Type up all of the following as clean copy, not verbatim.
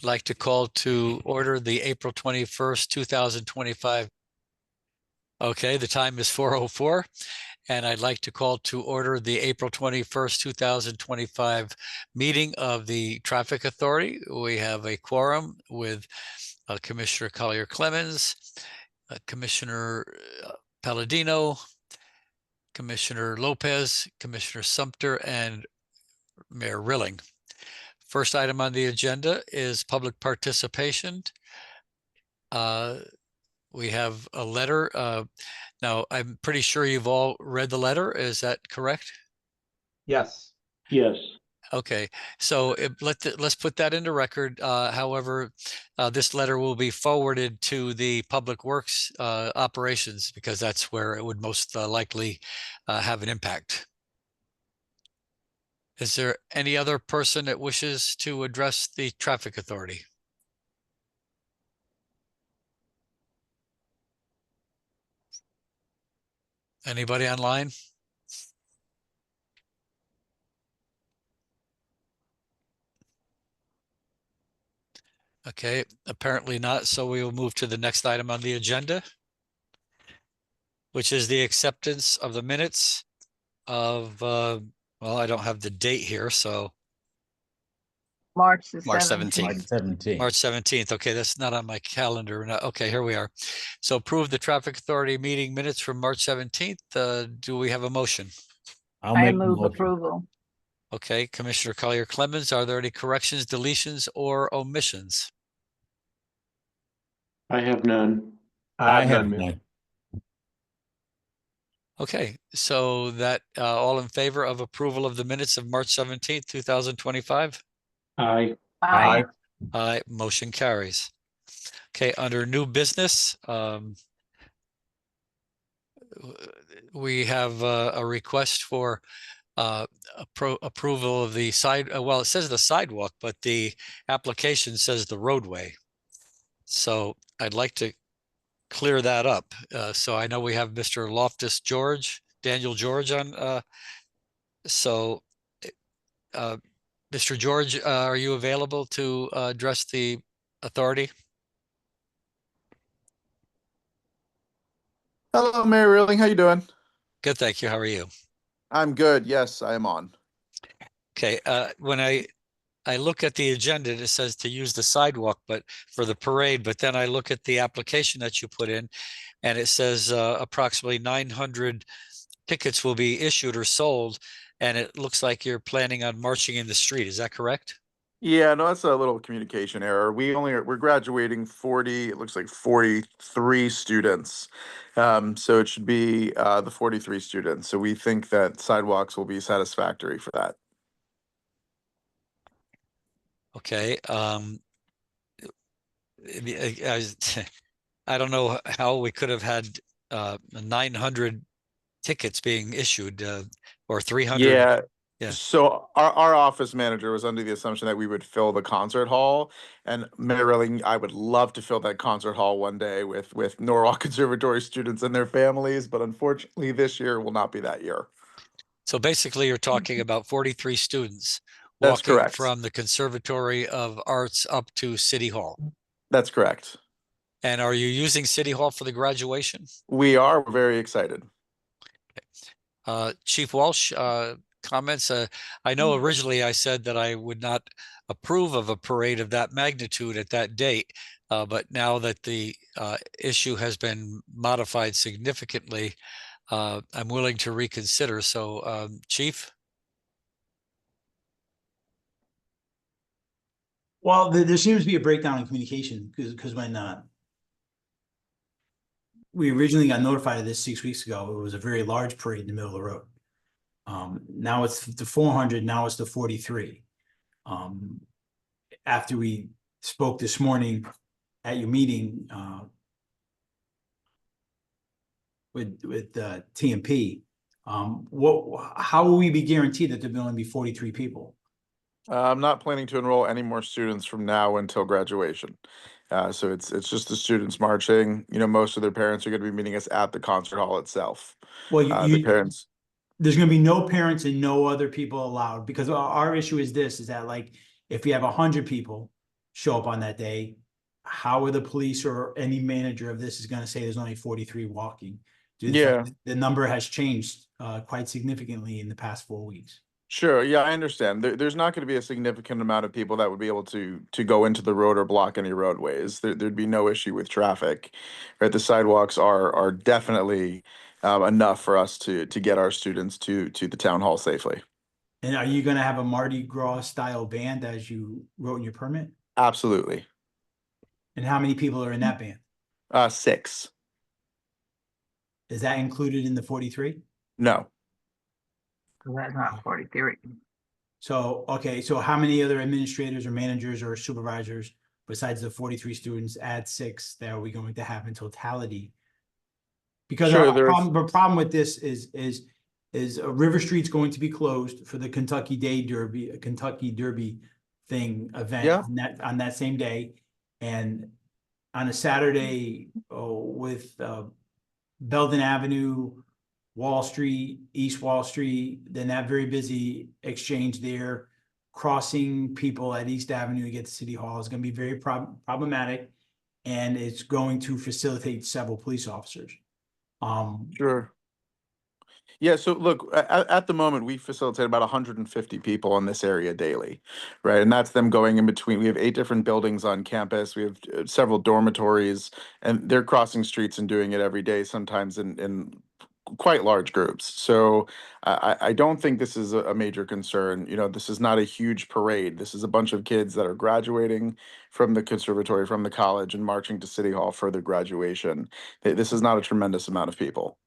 like to call to order the April 21st, 2025. Okay, the time is 4:04, and I'd like to call to order the April 21st, 2025 meeting of the Traffic Authority. We have a quorum with Commissioner Collier Clemens, Commissioner Palladino, Commissioner Lopez, Commissioner Sumter, and Mayor Rilling. First item on the agenda is public participation. We have a letter. Now, I'm pretty sure you've all read the letter. Is that correct? Yes. Yes. Okay, so let's put that into record. However, this letter will be forwarded to the Public Works operations because that's where it would most likely have an impact. Is there any other person that wishes to address the Traffic Authority? Anybody online? Okay, apparently not. So we will move to the next item on the agenda, which is the acceptance of the minutes of, well, I don't have the date here, so March the March 17th. 17th. March 17th. Okay, that's not on my calendar. Okay, here we are. So approve the Traffic Authority meeting minutes from March 17th. Do we have a motion? I move approval. Okay, Commissioner Collier Clemens, are there any corrections, deletions, or omissions? I have none. I have Mayor. none. Okay, so that all in favor of approval of the minutes of March 17th, 2025? Aye. Aye. Aye, motion carries. Okay, under new business, we have a request for approval of the well, it says the sidewalk, but the application says the roadway. So I'd like to clear that up. So I know we have Mr. Daniel George on. So Mr. George, are you available to address the authority? Hello, Mayor Rilling. How you doing? Good, thank you. How are you? I'm good. Yes, I am on. Okay, when I look at the agenda, it says to use the sidewalk, but for the parade, but then I look at the application that you put in and it says approximately 900 tickets will be issued or sold. And it looks like you're planning on marching in the street. Is that correct? Yeah, no, that's a little communication error. We're graduating 40, it looks like 43 students. So it should be the 43 students. So we think that sidewalks will be satisfactory for that. Okay. I don't know how we could have had 900 tickets being issued or 300. Yeah. Yeah. So our office manager was under the assumption that we would fill the concert hall, and Mayor Rilling, I would love to fill that concert hall one day with Norwalk Conservatory students and their families, but unfortunately this year will not be that year. So basically you're talking about 43 students That's walking correct. from the Conservatory of Arts up to City Hall. That's correct. And are you using City Hall for the graduation? We are very excited. Chief Walsh, comments? I know originally I said that I would not approve of a parade of that magnitude at that date, but now that the issue has been modified significantly, I'm willing to reconsider. So, Chief? Well, there seems to be a breakdown in communication because when we originally got notified of this 6 weeks ago, it was a very large parade in the middle of the road. Now it's the 400, now it's the 43. After we spoke this morning at your meeting with TMP, how will we be guaranteed that there will only be 43 people? I'm not planning to enroll any more students from now until graduation. So it's just the students marching. You know, most of their parents are going to be meeting us at the concert hall itself. Well, the parents. There's going to be no parents and no other people allowed, because our issue is this: is that, like, if we have 100 people, show up on that day, how are the police or any manager of this is gonna say there's only 43 walking? Due to the fact that the number has changed quite significantly in the past 4 weeks. Sure, yeah, I understand. There's not going to be a significant amount of people that would be able to go into the road or block any roadways. There'd be no issue with traffic, right? The sidewalks are definitely enough for us to get our students to the town hall safely. And are you gonna have a Mardi Gras style band as you wrote in your permit? Absolutely. And how many people are in that band? 6. Is that included in the 43? No. That's not 43. So, okay, so how many other administrators or managers or supervisors besides the 43 students, add 6, that are we going to have in totality? Because Sure, our there's- problem with this is River Street's going to be closed for the Kentucky Derby thing event Yeah. on that same day. And on a Saturday, with Belden Avenue, Wall Street, East Wall Street, then that very busy exchange there, crossing people at East Avenue to get to City Hall is gonna be very problematic. And it's going to facilitate several police officers. Sure. Yeah, so look, at the moment, we facilitate about 150 people in this area daily, right? And that's them going in between. We have 8 different buildings on campus. We have several dormitories, and they're crossing streets and doing it every day, sometimes in quite large groups. So I don't think this is a major concern. You know, this is not a huge parade. This is a bunch of kids that are graduating from the conservatory, from the college, and marching to City Hall for their graduation. This is not a tremendous amount of people.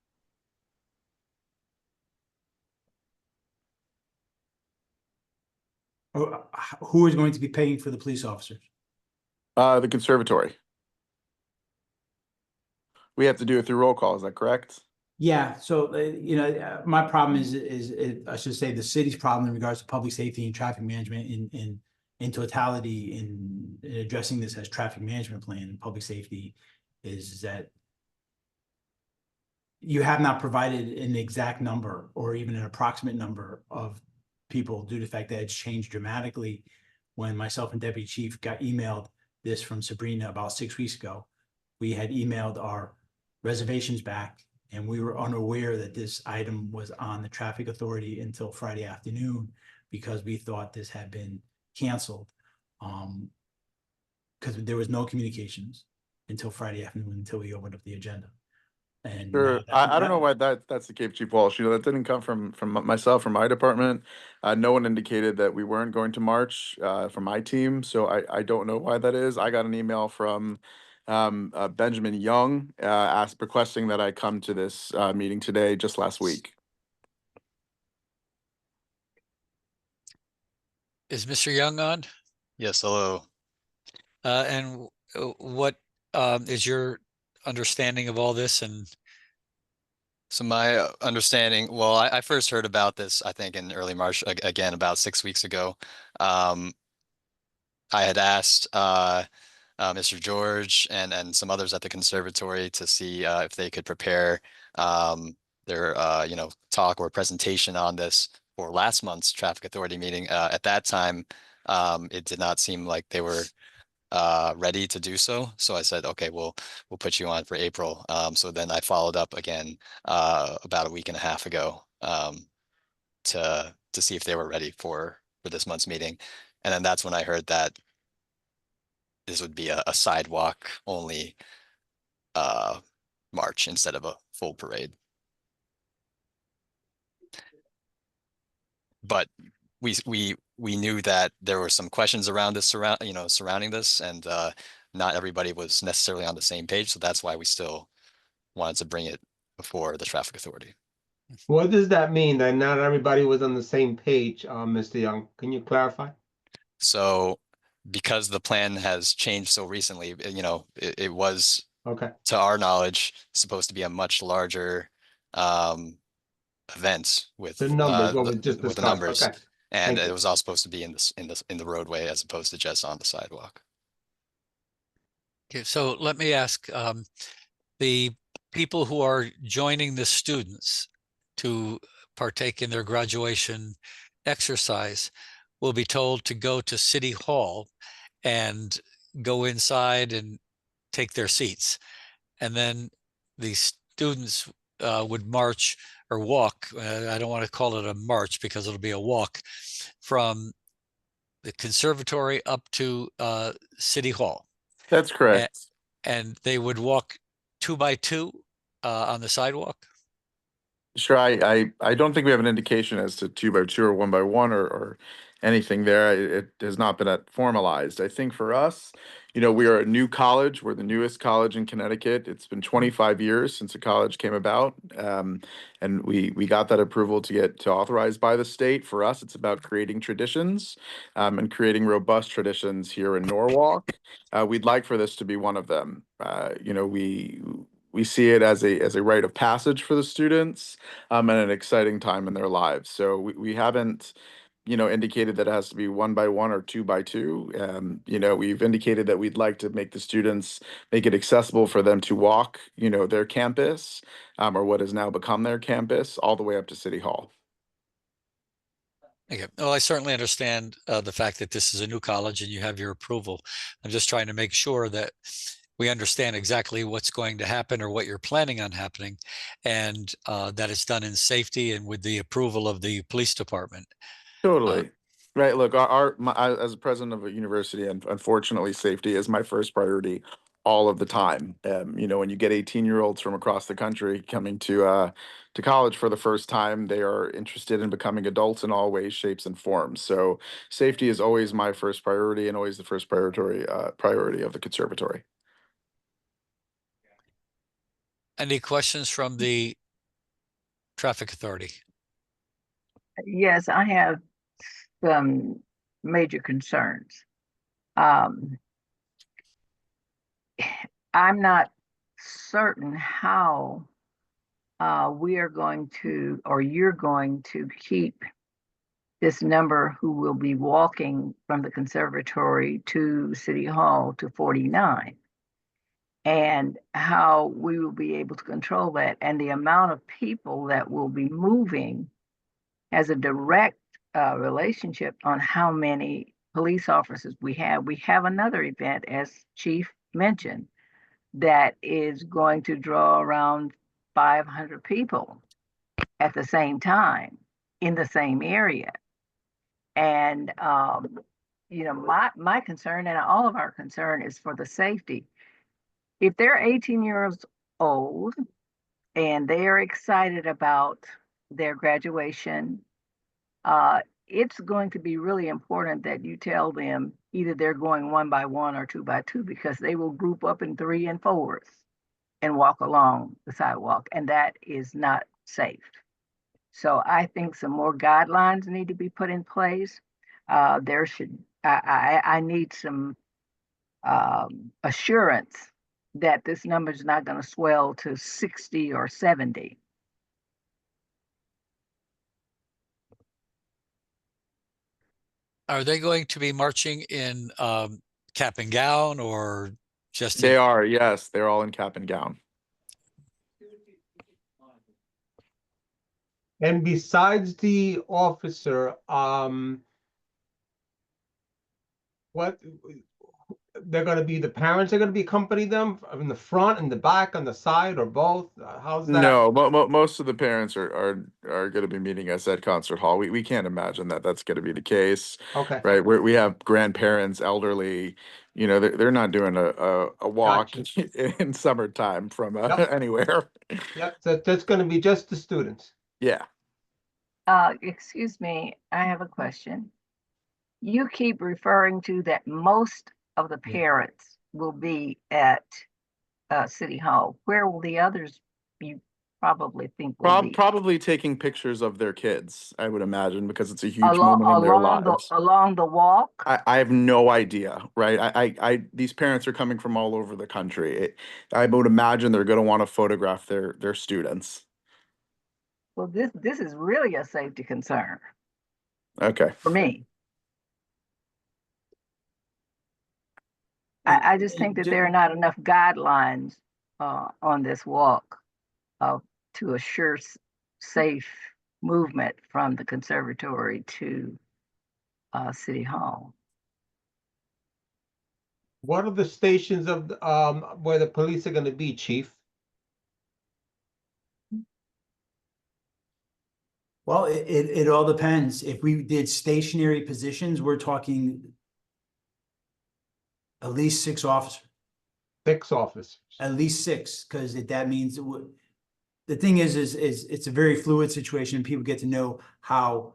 Who is going to be paying for the police officers? The conservatory. We have to do it through roll call, is that correct? Yeah, so, my problem is, I should say, the city's problem in regards to public safety and traffic management in totality in addressing this as traffic management plan and public safety is that you have not provided an exact number or even an approximate number of people due to the fact that it's changed dramatically. When myself and Deputy Chief got emailed this from Sabrina about 6 weeks ago, we had emailed our reservations back, and we were unaware that this item was on the traffic authority until Friday afternoon, because we thought this had been canceled. Because there was no communications until Friday afternoon, until we opened up the agenda. And Sure. I don't know why that's the case, Chief Walsh. You know, that didn't come from myself, from my department. No one indicated that we weren't going to march from my team, so I don't know why that is. I got an email from Benjamin Young requesting that I come to this meeting today, just last week. Is Mr. Young on? Yes, hello. And what is your understanding of all this? And So my understanding, well, I first heard about this, I think in early March, again, about 6 weeks ago. I had asked Mr. George and some others at the conservatory to see if they could prepare their talk or presentation on this for last month's traffic authority meeting. At that time, it did not seem like they were ready to do so. So I said, okay, we'll put you on for April. So then I followed up again about a week and a half ago to see if they were ready for this month's meeting. And then that's when I heard that this would be a sidewalk only march instead of a full parade. But we knew that there were some questions around this surrounding this, and not everybody was necessarily on the same page. So that's why we still wanted to bring it before the traffic authority. What does that mean that not everybody was on the same page, Mr. Young? Can you clarify? So because the plan has changed so recently, it was, Okay. to our knowledge, supposed to be a much larger event with The numbers, what we just with the discussed. numbers. Okay. And Thank it you. was all supposed to be in the roadway as opposed to just on the sidewalk. okay, so let me ask, the people who are joining the students to partake in their graduation exercise will be told to go to City Hall, and go inside and take their seats. And then the students would march or walk. I don't want to call it a march because it'll be a walk from the conservatory up to City Hall. That's correct. And they would walk 2 by 2 on the sidewalk. Sure, I don't think we have an indication as to 2 by 2 or 1 by 1 or anything there. It has not been formalized. I think for us, we are a new college. We're the newest college in Connecticut. It's been 25 years since the college came about, and we got that approval to get to authorized by the state. For us, it's about creating traditions and creating robust traditions here in Norwalk. We'd like for this to be one of them. We see it as a rite of passage for the students and an exciting time in their lives. So we haven't, indicated that it has to be 1 by 1 or 2 by 2. We've indicated that we'd like to make the students make it accessible for them to walk, their campus or what has now become their campus all the way up to City Hall. Okay. Well, I certainly understand the fact that this is a new college and you have your approval. I'm just trying to make sure that we understand exactly what's going to happen or what you're planning on happening, and that it's done in safety and with the approval of the police department. Totally. Right. Look, as a president of a university, and unfortunately, safety is my first priority all of the time. When you get 18-year-olds from across the country coming to college for the first time, they are interested in becoming adults in all ways, shapes, and forms. So safety is always my first priority and always the first priority of the conservatory. Any questions from the traffic authority? Yes, I have some major concerns. I'm not certain how we are going to, or you're going to keep this number who will be walking from the conservatory to City Hall to 49, and how we will be able to control that. And the amount of people that will be moving has a direct relationship on how many police officers we have. We have another event, as Chief mentioned, that is going to draw around 500 people at the same time in the same area. And my concern, and all of our concern, is for the safety. If they're 18 years old and they are excited about their graduation, it's going to be really important that you tell them either they're going 1 by 1 or 2 by 2, because they will group up in 3 and 4s and walk along the sidewalk, and that is not safe. So I think some more guidelines need to be put in place. I need some assurance that this number is not going to swell to 60 or 70. Are they going to be marching in cap and gown, or just They are, yes, they're all in cap and gown. And besides the officer, what they're going to be, the parents are going to be accompanying them in the front and the back, on the side, or both? How's that? No, most of the parents are going to be meeting us at Concert Hall. We can't imagine that that's going to be the case, Okay. right? We have grandparents, elderly, they're not doing a walk in summertime from Yep. anywhere. Yep. So that's going to be just the students. Yeah. Excuse me, I have a question. You keep referring to that most of the parents will be at City Hall. Where will the others, you probably think, will be? Probably taking pictures of their kids, I would imagine, because it's a huge moment in their lives. Along the walk? I have no idea, right? These parents are coming from all over the country. I would imagine they're going to want to photograph their students. Well, this is really a safety concern Okay. for me. I just think that there are not enough guidelines on this walk to assure safe movement from the conservatory to City Hall. What are the stations of, where the police are gonna be, chief? Well, it all depends. If we did stationary positions, we're talking at least 6 officers, 6 officers. at least 6, because that means the thing is it's a very fluid situation. People get to know how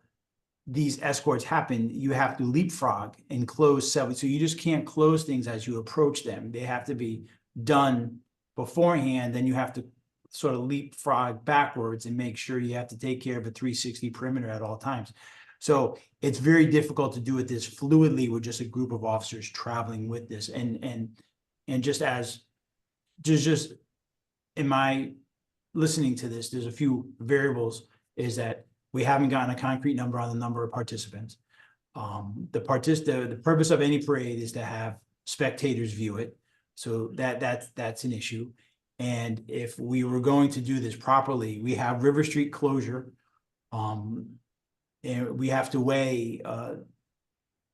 these escorts happen. You have to leapfrog and close several, so you just can't close things as you approach them. They have to be done beforehand, then you have to sort of leapfrog backwards and make sure you have to take care of a 360 perimeter at all times. So it's very difficult to do it this fluidly with just a group of officers traveling with this. And just as just in my listening to this, there's a few variables, is that we haven't gotten a concrete number on the number of participants. The purpose of any parade is to have spectators view it. So that's an issue. And if we were going to do this properly, we have River Street closure. And we have to weigh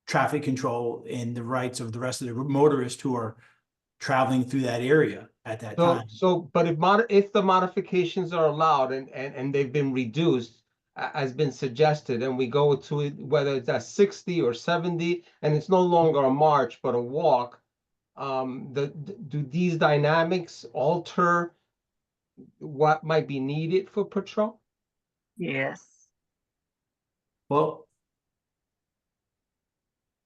traffic control and the rights of the rest of the motorists who are traveling through that area at that time. But if the modifications are allowed and they've been reduced, has been suggested, and we go to it, whether it's at 60 or 70, and it's no longer a march, but a walk, do these dynamics alter what might be needed for patrol? Yes. Well,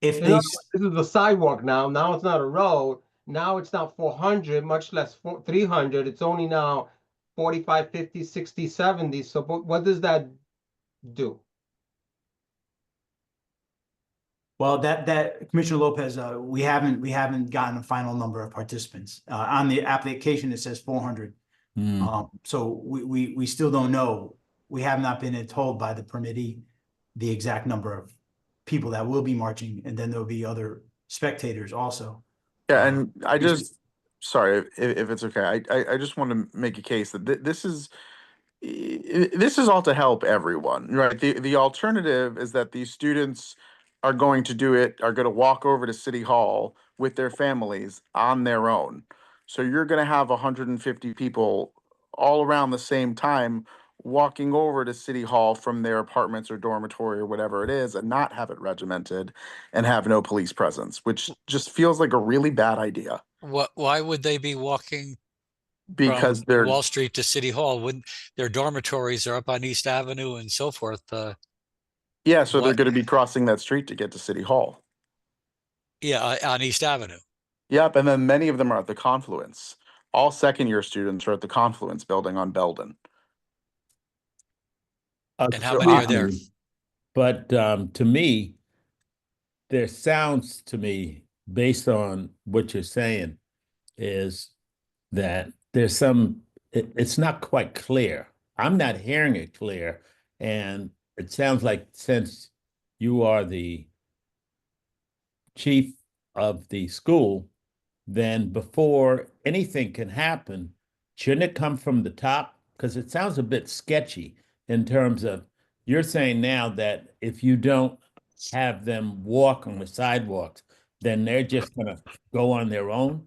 if In they, other words, this is a sidewalk now it's not a road, now it's not 400, much less 300, it's only now 45, 50, 60, 70, so what does that do? well, that Commissioner Lopez, we haven't gotten a final number of participants. On the application, it says 400. So we still don't know. We have not been told by the permittee the exact number of people that will be marching, and then there'll be other spectators also. Yeah, and I we just, sorry, if it's okay, I just want to make a case that this is all to help everyone, right? The alternative is that these students are going to walk over to City Hall with their families on their own. So you're going to have 150 people all around the same time walking over to City Hall from their apartments or dormitory or whatever it is, and not have it regimented and have no police presence, which just feels like a really bad idea. Why would they be walking Because from they're Wall Street to City Hall when their dormitories are up on East Avenue and so forth? yeah, so they're what- going to be crossing that street to get to City Hall. Yeah, on East Avenue. Yep, and then many of them are at the Confluence. All second-year students are at the Confluence building on Belden. And how many are there? But to me, there sounds to me, based on what you're saying, is that there's it's not quite clear. I'm not hearing it clear. And it sounds like, since you are the chief of the school, then before anything can happen, shouldn't it come from the top? Because it sounds a bit sketchy in terms of, you're saying now that if you don't have them walk on the sidewalks, then they're just going to go on their own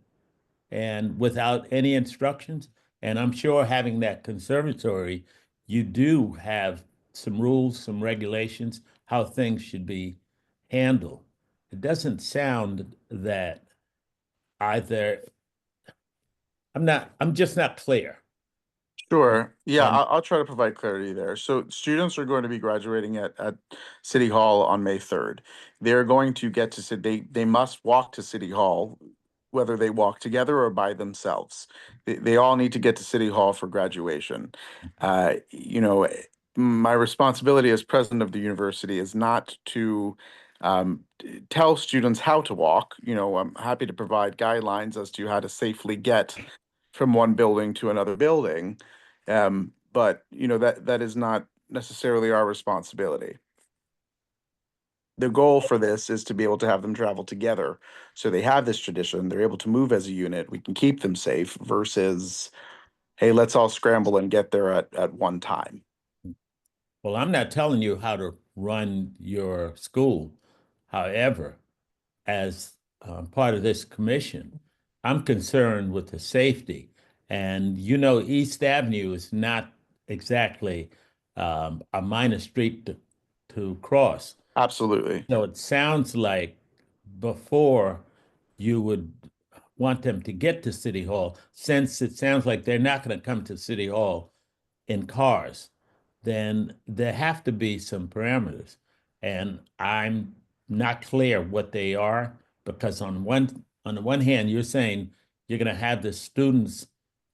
and without any instructions. And I'm sure having that conservatory, you do have some rules, some regulations, how things should be handled. It doesn't sound that either, I'm just not clear. Sure. Yeah, And- I'll try to provide clarity there. So students are going to be graduating at City Hall on May 3rd. They're going to get to they must walk to City Hall, whether they walk together or by themselves. They all need to get to City Hall for graduation. You know, my responsibility as president of the university is not to tell students how to walk. You know, I'm happy to provide guidelines as to how to safely get from one building to another building. But you know, that is not necessarily our responsibility. The goal for this is to be able to have them travel together. So they have this tradition, they're able to move as a unit, we can keep them safe, versus, hey, let's all scramble and get there at one time. Well, I'm not telling you how to run your school. However, as part of this commission, I'm concerned with the safety. And you know, East Avenue is not exactly a minor street to cross. Absolutely. So it sounds like before you would want them to get to City Hall, since it sounds like they're not going to come to City Hall in cars, then there have to be some parameters. And I'm not clear what they are, because on the one hand, you're saying you're going to have the students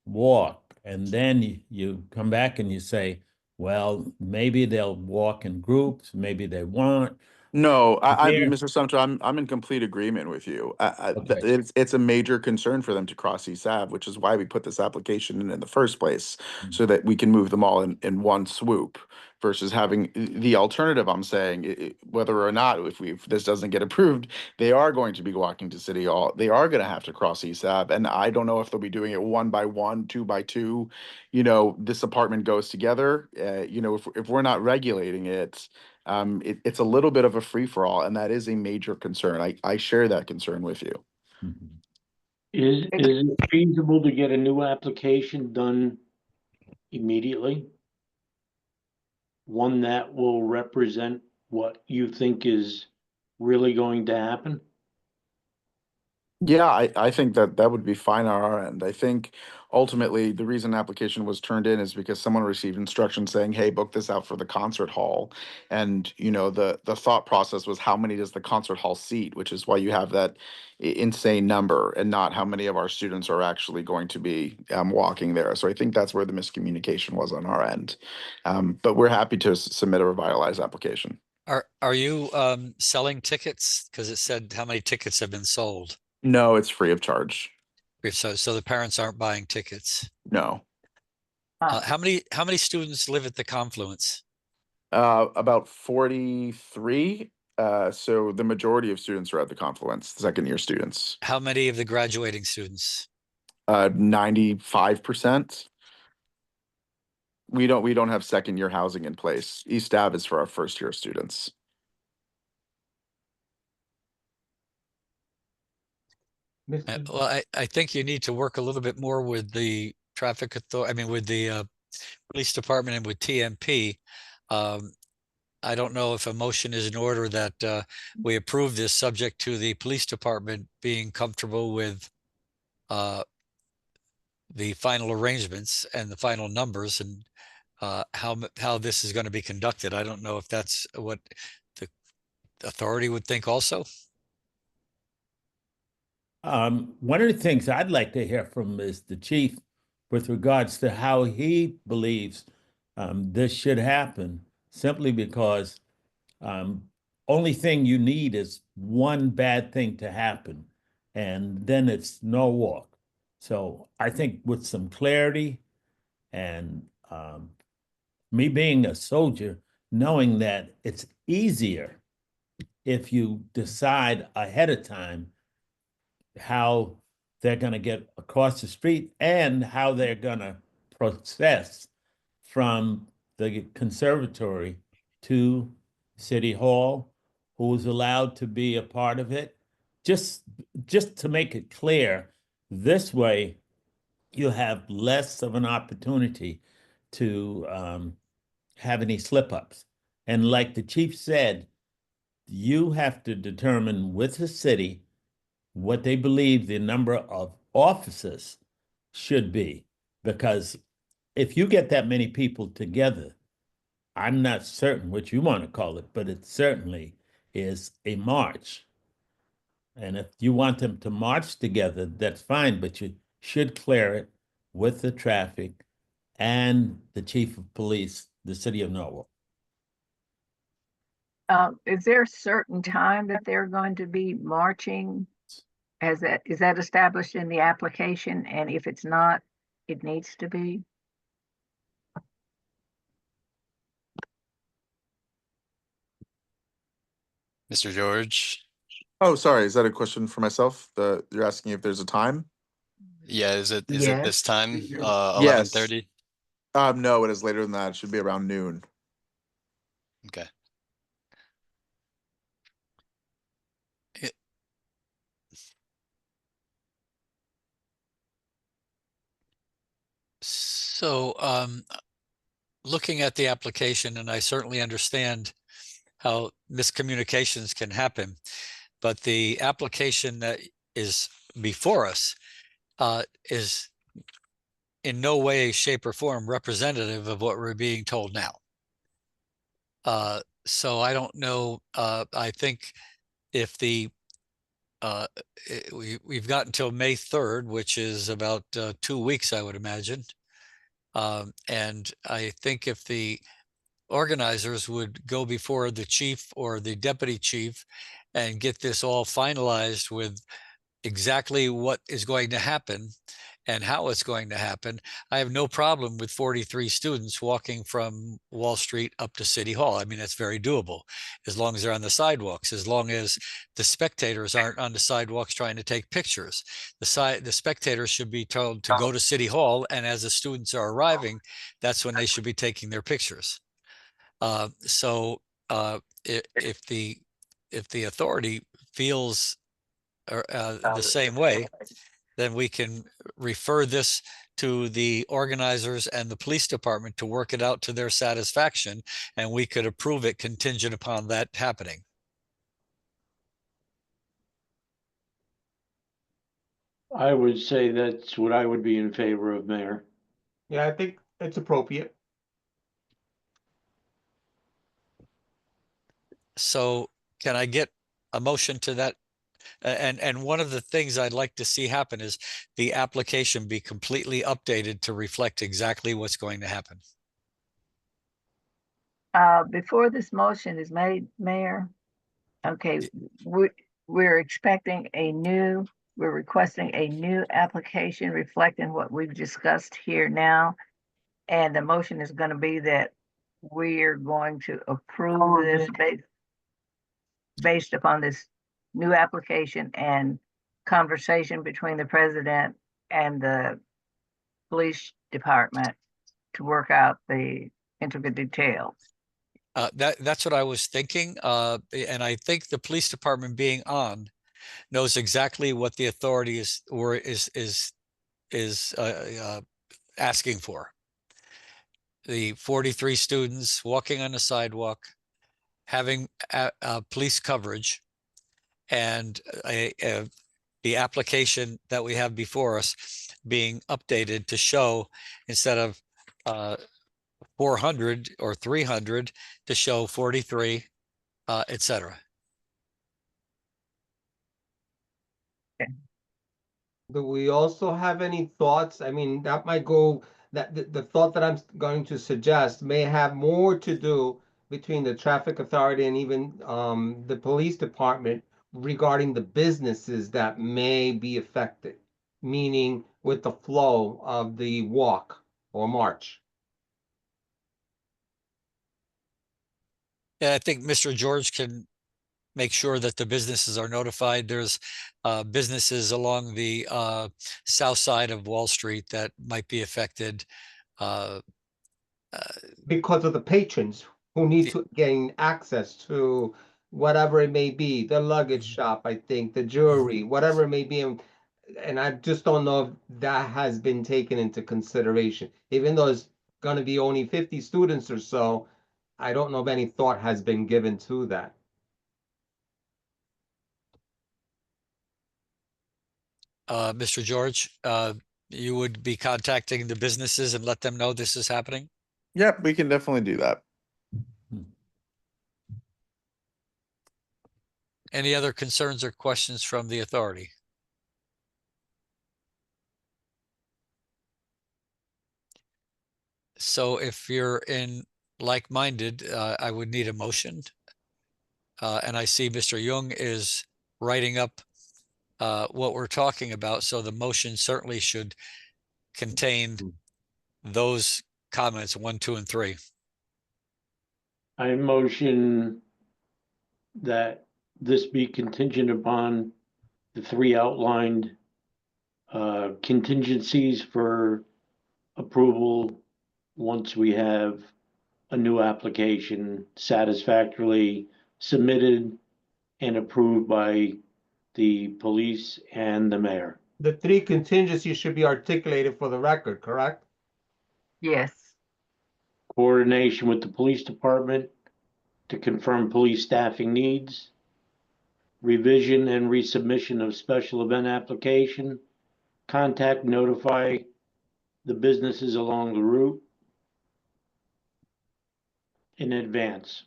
walk, and then you come back and you say, well, maybe they'll walk in groups, maybe they won't. No, There- Mr. Sumter, I'm in complete agreement with you. Okay. It's a major concern for them to cross East Ave, which is why we put this application in the first place, Mm. so that we can move them all in one swoop, versus having the alternative. I'm saying, whether or not, if this doesn't get approved, they are going to be walking to City Hall. They are going to have to cross East Ave, and I don't know if they'll be doing it 1 by 1, 2 by 2. You know, this apartment goes together. You know, if we're not regulating it, it's a little bit of a free for all, and that is a major concern. I share that concern with you. Mhm. Is it feasible to get a new application done immediately? One that will represent what you think is really going to happen? Yeah, I think that would be fine on our end. I think ultimately the reason application was turned in is because someone received instructions saying, hey, book this out for the concert hall. And, you know, the thought process was, how many does the concert hall seat, which is why you have that insane number, and not how many of our students are actually going to be walking there. So I think that's where the miscommunication was on our end. But we're happy to submit a revitalized application. Are you selling tickets? Because it said how many tickets have been sold. No, it's free of charge. So the parents aren't buying tickets. No. How many students live at the Confluence? About 43. So the majority of students are at the Confluence, second year students. How many of the graduating students? 95%. We don't have second year housing in place. East Ave is for our first year students. Mr. Well, I think you need to work a little bit more with the traffic authority, I mean, with the police department and with TMP. I don't know if a motion is in order that we approve this, subject to the police department being comfortable with the final arrangements and the final numbers, and how this is going to be conducted. I don't know if that's what the authority would think also. One of the things I'd like to hear from is the chief with regards to how he believes this should happen, simply because only thing you need is one bad thing to happen, and then it's no walk. So I think with some clarity, and me being a soldier, knowing that it's easier if you decide ahead of time how they're going to get across the street and how they're going to process from the conservatory to City Hall, who's allowed to be a part of it. Just to make it clear, this way you have less of an opportunity to have any slip-ups. And like the chief said, you have to determine with the city what they believe the number of officers should be. Because if you get that many people together, I'm not certain what you want to call it, but it certainly is a march. And if you want them to march together, that's fine, but you should clear it with the traffic and the chief of police, the city of Norwalk. Is there a certain time that they're going to be marching? Is that established in the application? And if it's not, it needs to be? Mr. George? Oh, sorry. Is that a question for myself? You're asking if there's a time? Yeah, is it Yes. this time? Yes. 11:30? No, it is later than that. It should be around noon. Okay. So, looking at the application, and I certainly understand how miscommunications can happen, but the application that is before us is in no way, shape, or form representative of what we're being told now. So I don't know. I think if we've got until May 3rd, which is about 2 weeks, I would imagine. And I think if the organizers would go before the chief or the deputy chief and get this all finalized with exactly what is going to happen and how it's going to happen, I have no problem with 43 students walking from Wall Street up to City Hall. I mean, that's very doable as long as they're on the sidewalks, as long as the spectators aren't on the sidewalks trying to take pictures. The spectators should be told to go to City Hall, and as the students are arriving, that's when they should be taking their pictures. If the authority feels the same way, then we can refer this to the organizers and the police department to work it out to their satisfaction, and we could approve it contingent upon that happening. I would say that's what I would be in favor of, Mayor. Yeah, I think it's appropriate. So can I get a motion to that? And one of the things I'd like to see happen is the application be completely updated to reflect exactly what's going to happen. Before this motion is made, Mayor, okay, we're expecting we're requesting a new application reflecting what we've discussed here now. And the motion is going to be that we're going to approve this based upon this new application and conversation between the president and the police department to work out the intricate details. That's what I was thinking. And I think the police department being on knows exactly what the authority is asking for. The 43 students walking on the sidewalk, having police coverage, and the application that we have before us being updated to show, instead of 400 or 300, to show 43, et cetera. Do we also have any thoughts? I mean, that might go, that the thought that I'm going to suggest may have more to do between the traffic authority and even the police department regarding the businesses that may be affected, meaning with the flow of the walk or march. Yeah, I think Mr. George can make sure that the businesses are notified. There's businesses along the south side of Wall Street that might be affected. Because of the patrons who need to gain access to whatever it may be, the luggage shop, I think, the jewelry, whatever it may be. And I just don't know if that has been taken into consideration. Even though it's going to be only 50 students or so, I don't know if any thought has been given to that. Mr. George, you would be contacting the businesses and let them know this is happening? Yep, we can definitely do that. Any other concerns or questions from the authority? So if you're like-minded, I would need a motion. And I see Mr. Jung is writing up what we're talking about. So the motion certainly should contain those comments 1, 2, and 3. I motion that this be contingent upon the 3 outlined contingencies for approval once we have a new application satisfactorily submitted and approved by the police and the mayor. The 3 contingencies should be articulated for the record, correct? Yes. Coordination with the police department to confirm police staffing needs. Revision and resubmission of special event application. Contact, notify the businesses along the route in advance.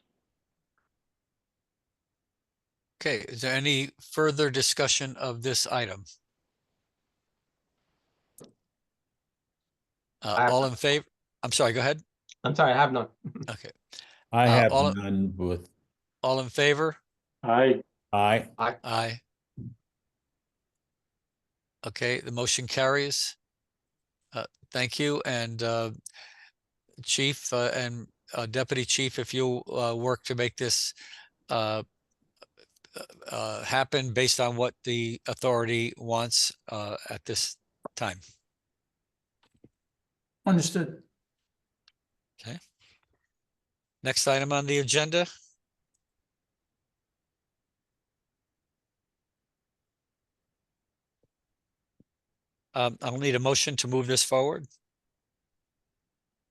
Okay, is there any further discussion of this item? I have All none. in favor? I'm sorry, go ahead. I'm sorry, I have none. Okay, I have all- none with, all in favor? Aye. I, Aye. Okay, the motion carries. Thank you. And Chief and Deputy Chief, if you work to make this happen based on what the authority wants at this time. Understood. Okay. Next item on the agenda. I'll need a motion to move this forward.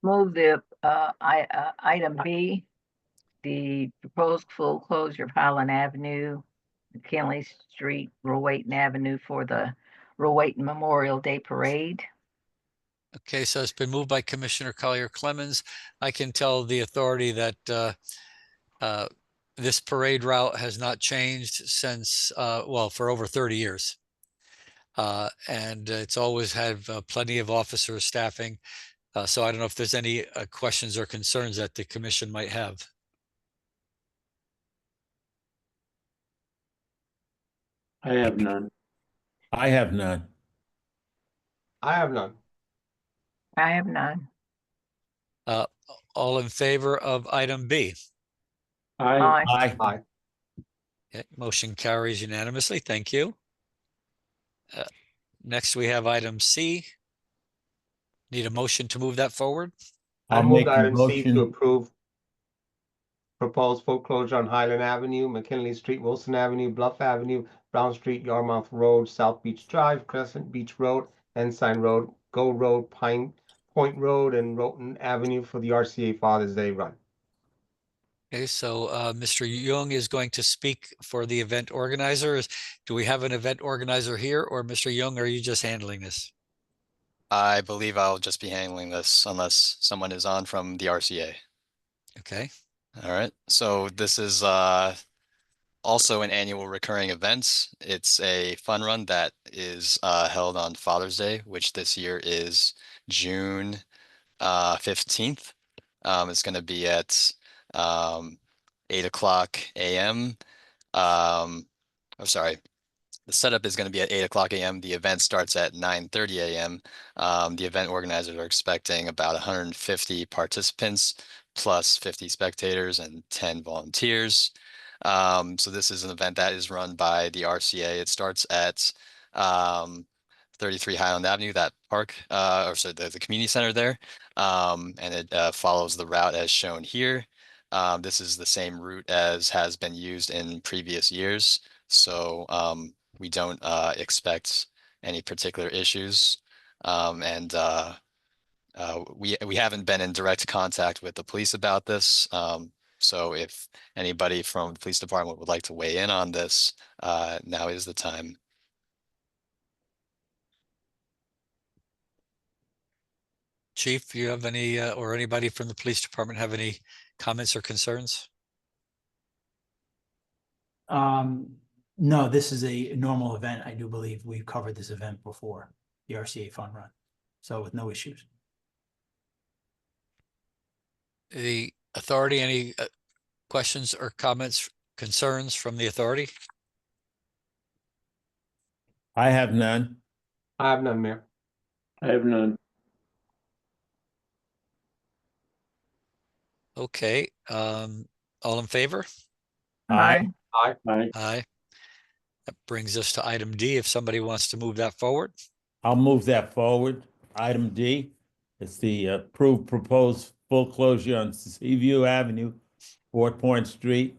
Move the item B, the proposed full closure of Highland Avenue, McKinley Street, Rowayton Avenue for the Rowayton Memorial Day Parade. Okay, so it's been moved by Commissioner Collier Clemens. I can tell the authority that this parade route has not changed since, well, for over 30 years. And it's always had plenty of officers staffing. So I don't know if there's any questions or concerns that the commission might have. I have none. I have none. I have none. I have none. All in favor of item B? Aye. Aye. I, Okay, motion carries unanimously. Thank you. Next, we have item C. Need a motion to move that forward? I I'll move make a item C to motion. approve proposed foreclosure on Highland Avenue, McKinley Street, Wilson Avenue, Bluff Avenue, Brown Street, Yarmouth Road, South Beach Drive, Crescent Beach Road, Ensign Road, Go Road, Pine Point Road, and Roten Avenue for the RCA Father's Day run. Okay, so Mr. Young is going to speak for the event organizers. Do we have an event organizer here, or Mr. Young, are you just handling this? I believe I'll just be handling this unless someone is on from the RCA. Okay, All right, so this is also an annual recurring event. It's a fun run that is held on Father's Day, which this year is June 15th. It's going to be at 8 o'clock a.m. Oh, sorry. The setup is going to be at 8 o'clock a.m. The event starts at 9:30 a.m. The event organizers are expecting about 150 participants plus 50 spectators and 10 volunteers. So this is an event that is run by the RCA. It starts at 33 Highland Avenue, that park, or sorry, the community center there. And it follows the route as shown here. This is the same route as has been used in previous years. So we don't expect any particular issues. And we haven't been in direct contact with the police about this. So if anybody from the police department would like to weigh in on this, now is the time. Chief, do you have any, or anybody from the police department have any comments or concerns? No, this is a normal event. I do believe we've covered this event before, the RCA Fun Run. So with no issues. The authority, any questions or comments, concerns from the authority? I have none. I have none, Mayor. I have none. Okay, all in favor? Aye. Aye. Aye. Aye. That brings us to item D, if somebody wants to move that forward. I'll move that forward. Item D, it's the approved proposed full closure on Seaview Avenue, Fort Point Street.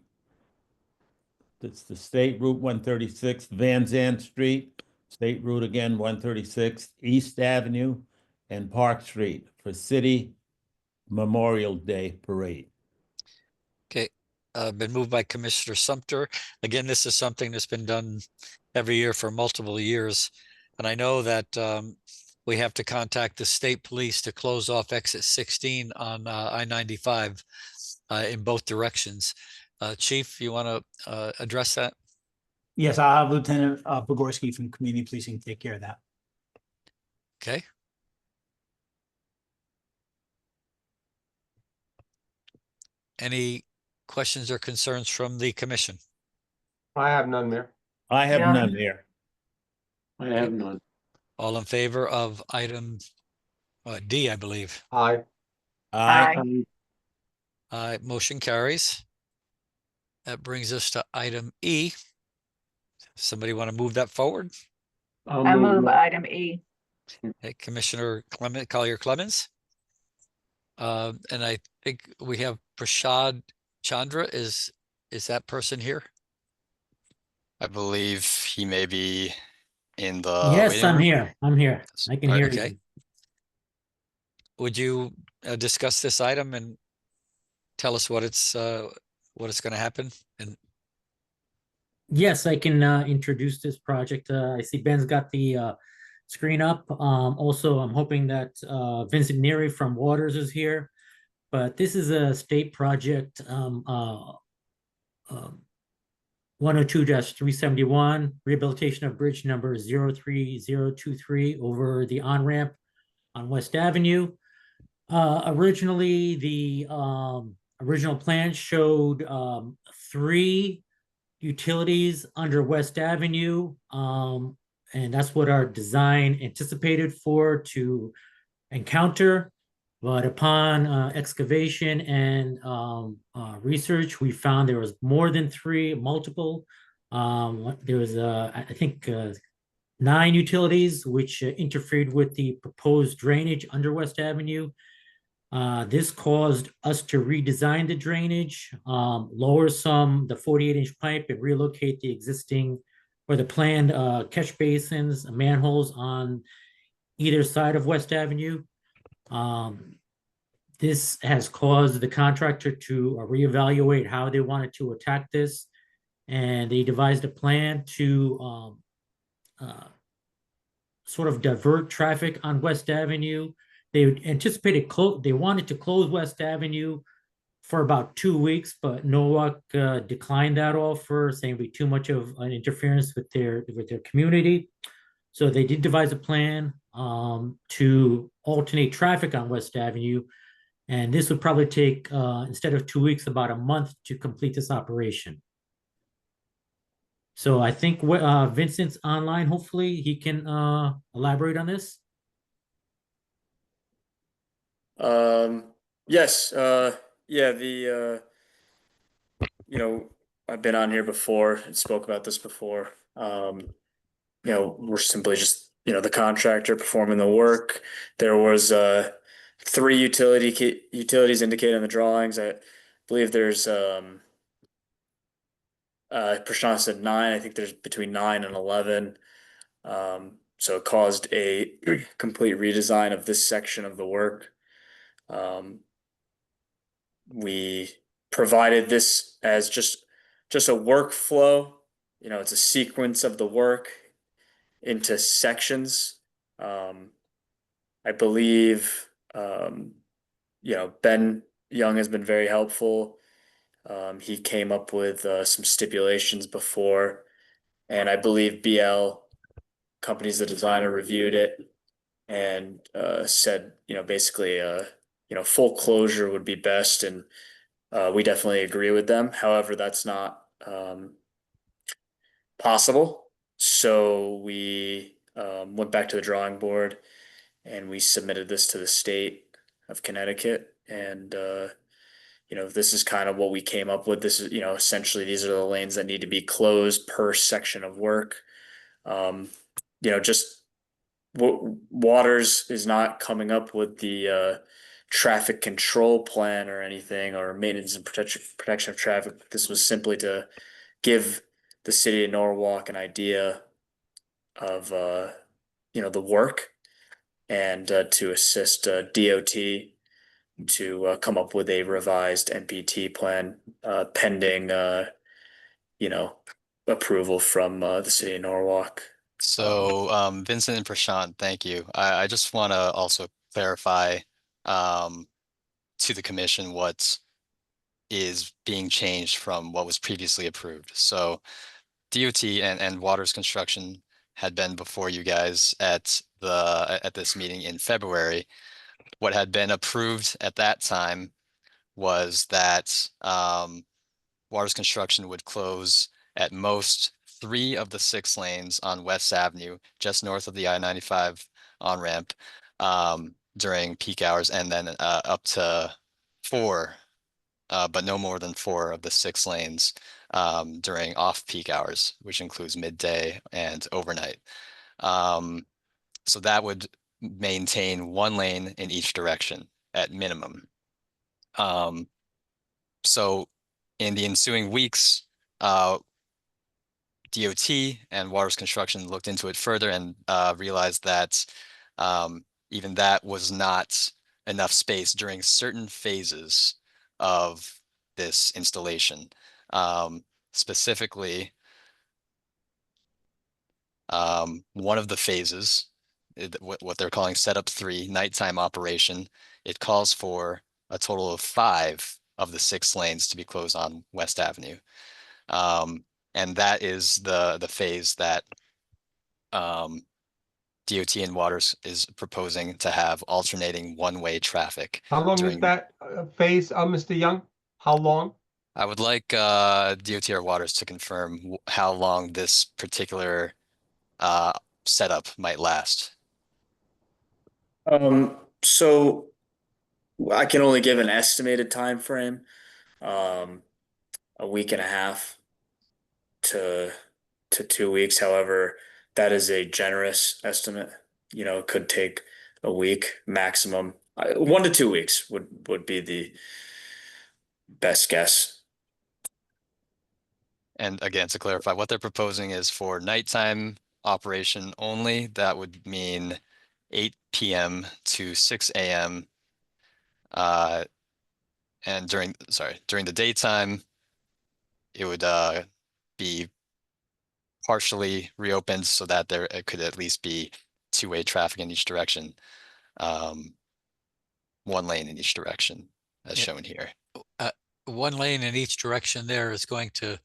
It's the State Route 136, Van Zandt Street, State Route again, 136, East Avenue, and Park Street for City Memorial Day Parade. Okay, been moved by Commissioner Sumter. Again, this is something that's been done every year for multiple years. And I know that we have to contact the state police to close off exit 16 on I-95 in both directions. Chief, you want to address that? Yes, I'll have Lieutenant Bogorski from Community Policing take care of that. Okay. Any questions or concerns from the commission? I have none, Mayor. I have Yeah. none there. I have none. All in favor of item D, I believe. Aye. Aye. Motion carries. That brings us to item E. Somebody want to move that forward? I move item E. Hey, Commissioner Collier Clemens. And I think we have Prashad Chandra. Is that person here? I believe he may be in the Yes, waiting I'm room. here. I'm here. I can hear Okay. you. Would you discuss this item and tell us what it's going to happen? And Yes, I can introduce this project. I see Ben's got the screen up. Also, I'm hoping that Vincent Neary from Waters is here. But this is a state project 102-371, rehabilitation of bridge number 03023 over the on-ramp on West Avenue. Originally, the original plan showed 3 utilities under West Avenue. And that's what our design anticipated for to encounter. But upon excavation and research, we found there was more than 3, multiple. There was, I think, 9 utilities which interfered with the proposed drainage under West Avenue. This caused us to redesign the drainage, lower the 48-inch pipe and relocate the existing or the planned catch basins, manholes on either side of West Avenue. This has caused the contractor to reevaluate how they wanted to attack this, and they devised a plan to sort of divert traffic on West Avenue. They anticipated they wanted to close West Avenue for about 2 weeks, but Norwalk declined that offer, saying it would be too much of an interference with their community. So they did devise a plan to alternate traffic on West Avenue, and this would probably take instead of 2 weeks, about a month to complete this operation. So I think Vincent's online. Hopefully, he can elaborate on this. Yes, yeah, I've been on here before and spoke about this before. We're simply just, the contractor performing the work. There was 3 utilities indicated in the drawings. I believe there's Prashant said 9. I think there's between 9 and 11. So it caused a complete redesign of this section of the work. We provided this as just a workflow. It's a sequence of the work into sections. I believe Ben Young has been very helpful. He came up with some stipulations before, and I believe BL Companies, the designer, reviewed it and said, basically, full closure would be best, and we definitely agree with them. However, that's not possible. So we went back to the drawing board and we submitted this to the state of Connecticut, and this is kind of what we came up with. This is, essentially these are the lanes that need to be closed per section of work. Just Waters is not coming up with the traffic control plan or anything, or maintenance and protection of traffic. This was simply to give the city of Norwalk an idea of the work, and to assist DOT to come up with a revised MPT plan pending, approval from the city of Norwalk. So, Vincent and Prashant, thank you. I just want to also clarify to the commission what is being changed from what was previously approved. So DOT and Waters Construction had been before you guys at this meeting in February. What had been approved at that time was that Waters Construction would close at most 3 of the 6 lanes on West Avenue, just north of the I-95 on-ramp, during peak hours, and then up to 4, but no more than 4 of the 6 lanes during off-peak hours, which includes midday and overnight. So that would maintain 1 lane in each direction at minimum. So in the ensuing weeks, DOT and Waters Construction looked into it further and realized that even that was not enough space during certain phases of this installation. Specifically, one of the phases, what they're calling setup 3, nighttime operation, it calls for a total of 5 of the 6 lanes to be closed on West Avenue. And that is the phase that DOT and Waters is proposing to have alternating one-way traffic. How long is that phase, Mr. Young? How long? I would like DOT or Waters to confirm how long this particular setup might last. So I can only give an estimated time frame, a week and a half to 2 weeks. However, that is a generous estimate. It could take a week maximum. 1 to 2 weeks would be the best guess. And again, to clarify, what they're proposing is for nighttime operation only. That would mean 8 p.m. to 6 a.m. And during the daytime, it would be partially reopened so that it could at least be 2-way traffic in each direction, 1 lane in each direction, as shown here. 1 lane in each direction there is going to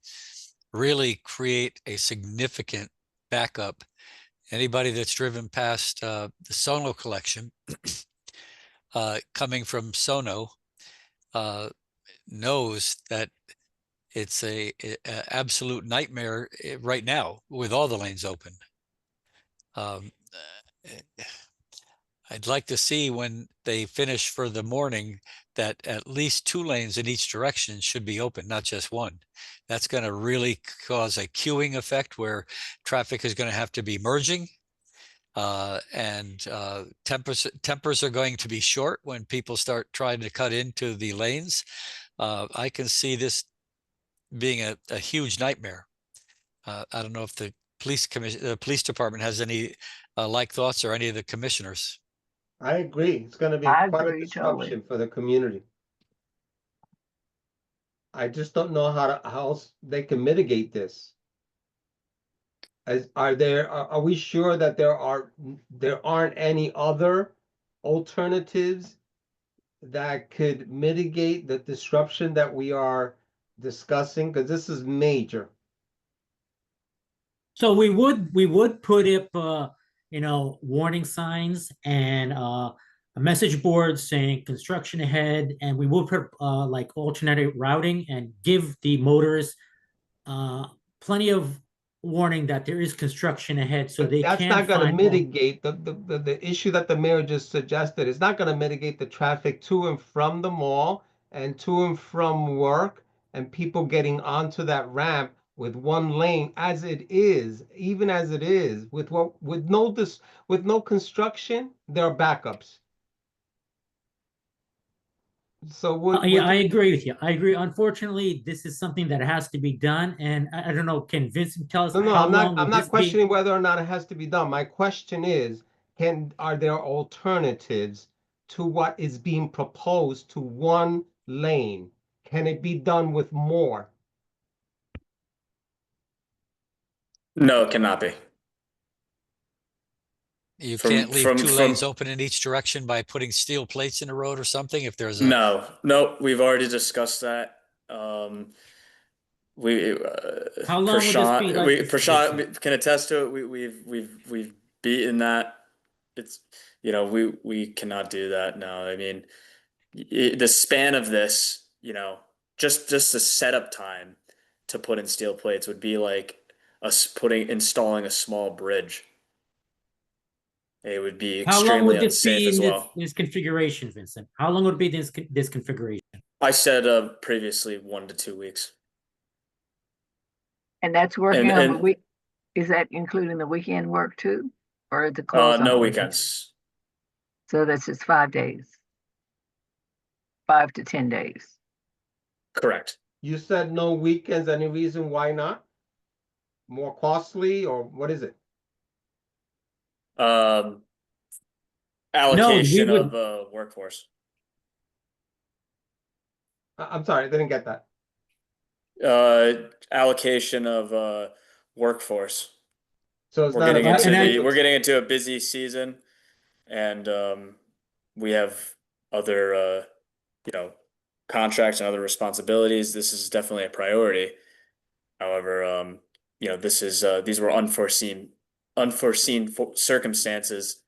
really create a significant backup. Anybody that's driven past the Sono collection coming from Sono knows that it's a absolute nightmare right now with all the lanes open. I'd like to see when they finish for the morning that at least 2 lanes in each direction should be open, not just 1. That's going to really cause a queuing effect where traffic is going to have to be merging. And tempers are going to be short when people start trying to cut into the lanes. I can see this being a huge nightmare. I don't know if the police department has any like thoughts, or any of the commissioners. I agree. It's going to be I quite a agree totally. disruption for the community. I just don't know how else they can mitigate this. Are we sure that there aren't any other alternatives that could mitigate the disruption that we are discussing? Because this is major. So we would put up warning signs and a message board saying construction ahead, and we will put like alternative routing and give the motorists plenty of warning that there is construction ahead, so they That's can not going to find mitigate the issue that the mayor just suggested. It's not going to mitigate the traffic to and from the mall and to and from work, and people getting onto that ramp with 1 lane as it is, even as it is, with no construction, there are backups. So yeah, I agree with you. I agree. Unfortunately, this is something that has to be done, and I don't know. Can Vincent tell us No, how I'm long not will this questioning whether or not it has to be done. My question is, are there alternatives to what is being proposed to one lane? Can it be done with more? No, it cannot be. You From- can't leave from- two from- lanes open in each direction by putting steel plates in the road or something if there's a. No, we've already discussed that. How long would this be like this, Prashant Vincent? can attest to it. We've beaten that. It's, we cannot do that now. I mean, the span of this, just the setup time to put in steel plates would be like us installing a small bridge. It would be How long extremely would this unsafe be as in well. this configuration, Vincent? How long would it be this configuration? I said previously 1 to 2 weeks. And that's working on the and- week, is that including the weekend work too? Or is it closed on No the weekend? weekends. So that's just 5 days. 5 to 10 days. Correct. You said no weekends. Any reason why not? More costly, or what is it? Allocation would- of workforce. I'm sorry, I didn't get that. Allocation of workforce. So it's We're not getting about- we're getting into a busy season, and we have other contracts and other responsibilities. This is definitely a priority. However, these were unforeseen circumstances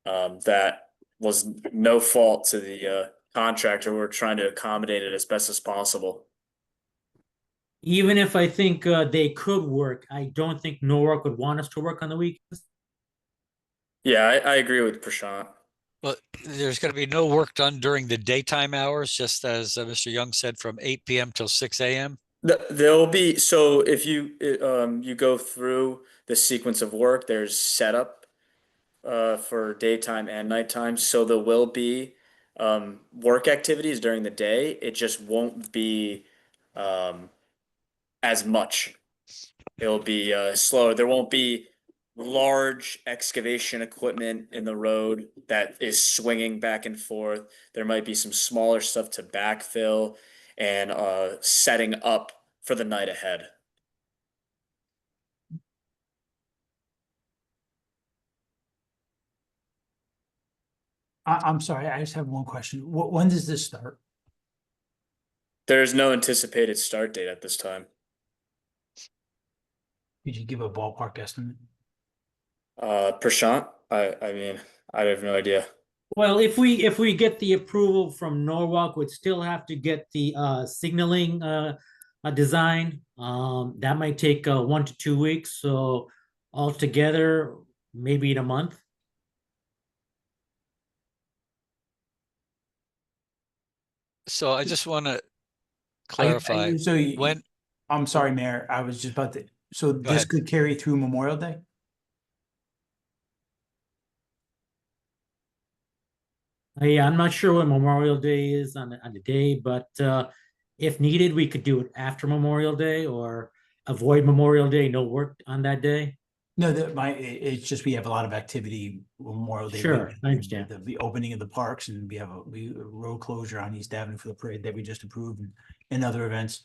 that was no fault to the contractor. We're trying to accommodate it as best as possible. Even if I think they could work, I don't think Norwalk would want us to work on the weekends. Yeah, I agree with Prashant. Well, there's going to be no work done during the daytime hours, just as Mr. Young said, from 8 p.m. till 6 a.m. There'll be, so if you go through the sequence of work, there's setup for daytime and nighttime. So there will be work activities during the day. It just won't be as much. It'll be slower. There won't be large excavation equipment in the road that is swinging back and forth. There might be some smaller stuff to backfill and setting up for the night ahead. I'm sorry, I just have one question. When does this start? There's no anticipated start date at this time. Could you give a ballpark estimate? Prashant, I mean, I have no idea. Well, if we get the approval from Norwalk, we'd still have to get the signaling design. That might take 1 to 2 weeks. So altogether, maybe in a month. So I just want to clarify when. I'm sorry, Mayor, I was just about to, so this ahead. could carry through Memorial Day? Yeah, I'm not sure what Memorial Day is on the day, but if needed, we could do it after Memorial Day or avoid Memorial Day, no work on that day. No, it's just we have a lot of activity Memorial Day. Sure, weekend, I understand. The opening of the parks, and we have a road closure on East Avenue for the parade that we just approved, and other events.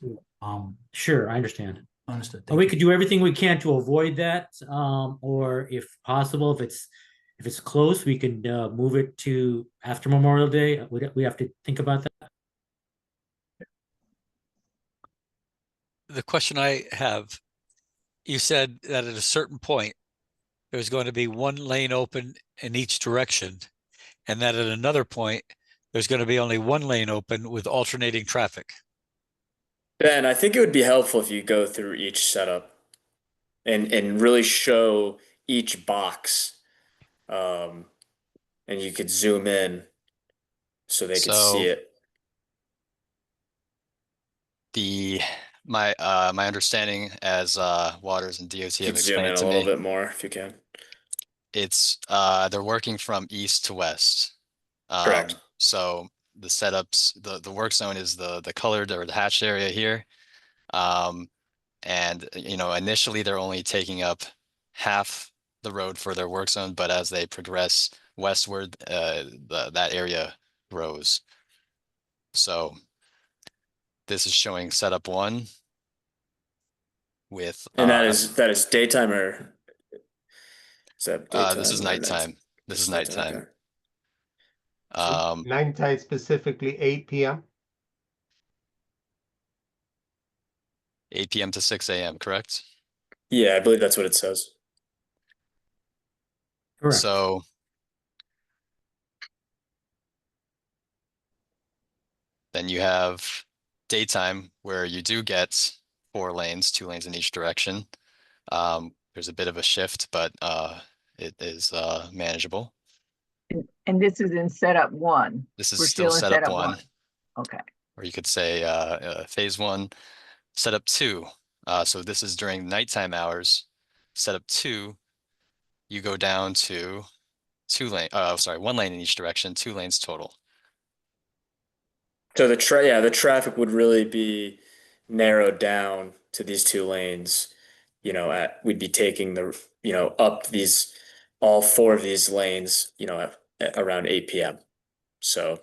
Sure, I understand. Understood. We could do everything we can to avoid that, or if possible, if it's close, we could move it to after Memorial Day. We have to think about that. The question I have, you said that at a certain point, there's going to be one lane open in each direction, and that at another point, there's going to be only one lane open with alternating traffic. Ben, I think it would be helpful if you go through each setup and really show each box. And you could zoom in so they could see it. My understanding, as Waters and DOT You have could zoom in explained a to little me, bit more if you can. it's they're working from east to west. Correct. So the setups, the work zone is the colored or the hatched area here. And initially they're only taking up half the road for their work zone, but as they progress westward, that area grows. So this is showing setup 1 with And that is daytime or is that daytime? this is or nighttime. This This is is nighttime. okay. Nighttime specifically 8 p.m. 8 p.m. to 6 a.m., correct? Yeah, I believe that's what it says. Correct. So then you have daytime where you do get 4 lanes, 2 lanes in each direction. There's a bit of a shift, but it is manageable. And this is in setup 1. This is We're still still in setup setup 1, 1. Okay. or you could say phase 1, setup 2. So this is during nighttime hours. Setup 2, you go down to 1 lane in each direction, 2 lanes total. So the traffic would really be narrowed down to these 2 lanes. You know, we'd be taking up all 4 of these lanes, at around 8 p.m. So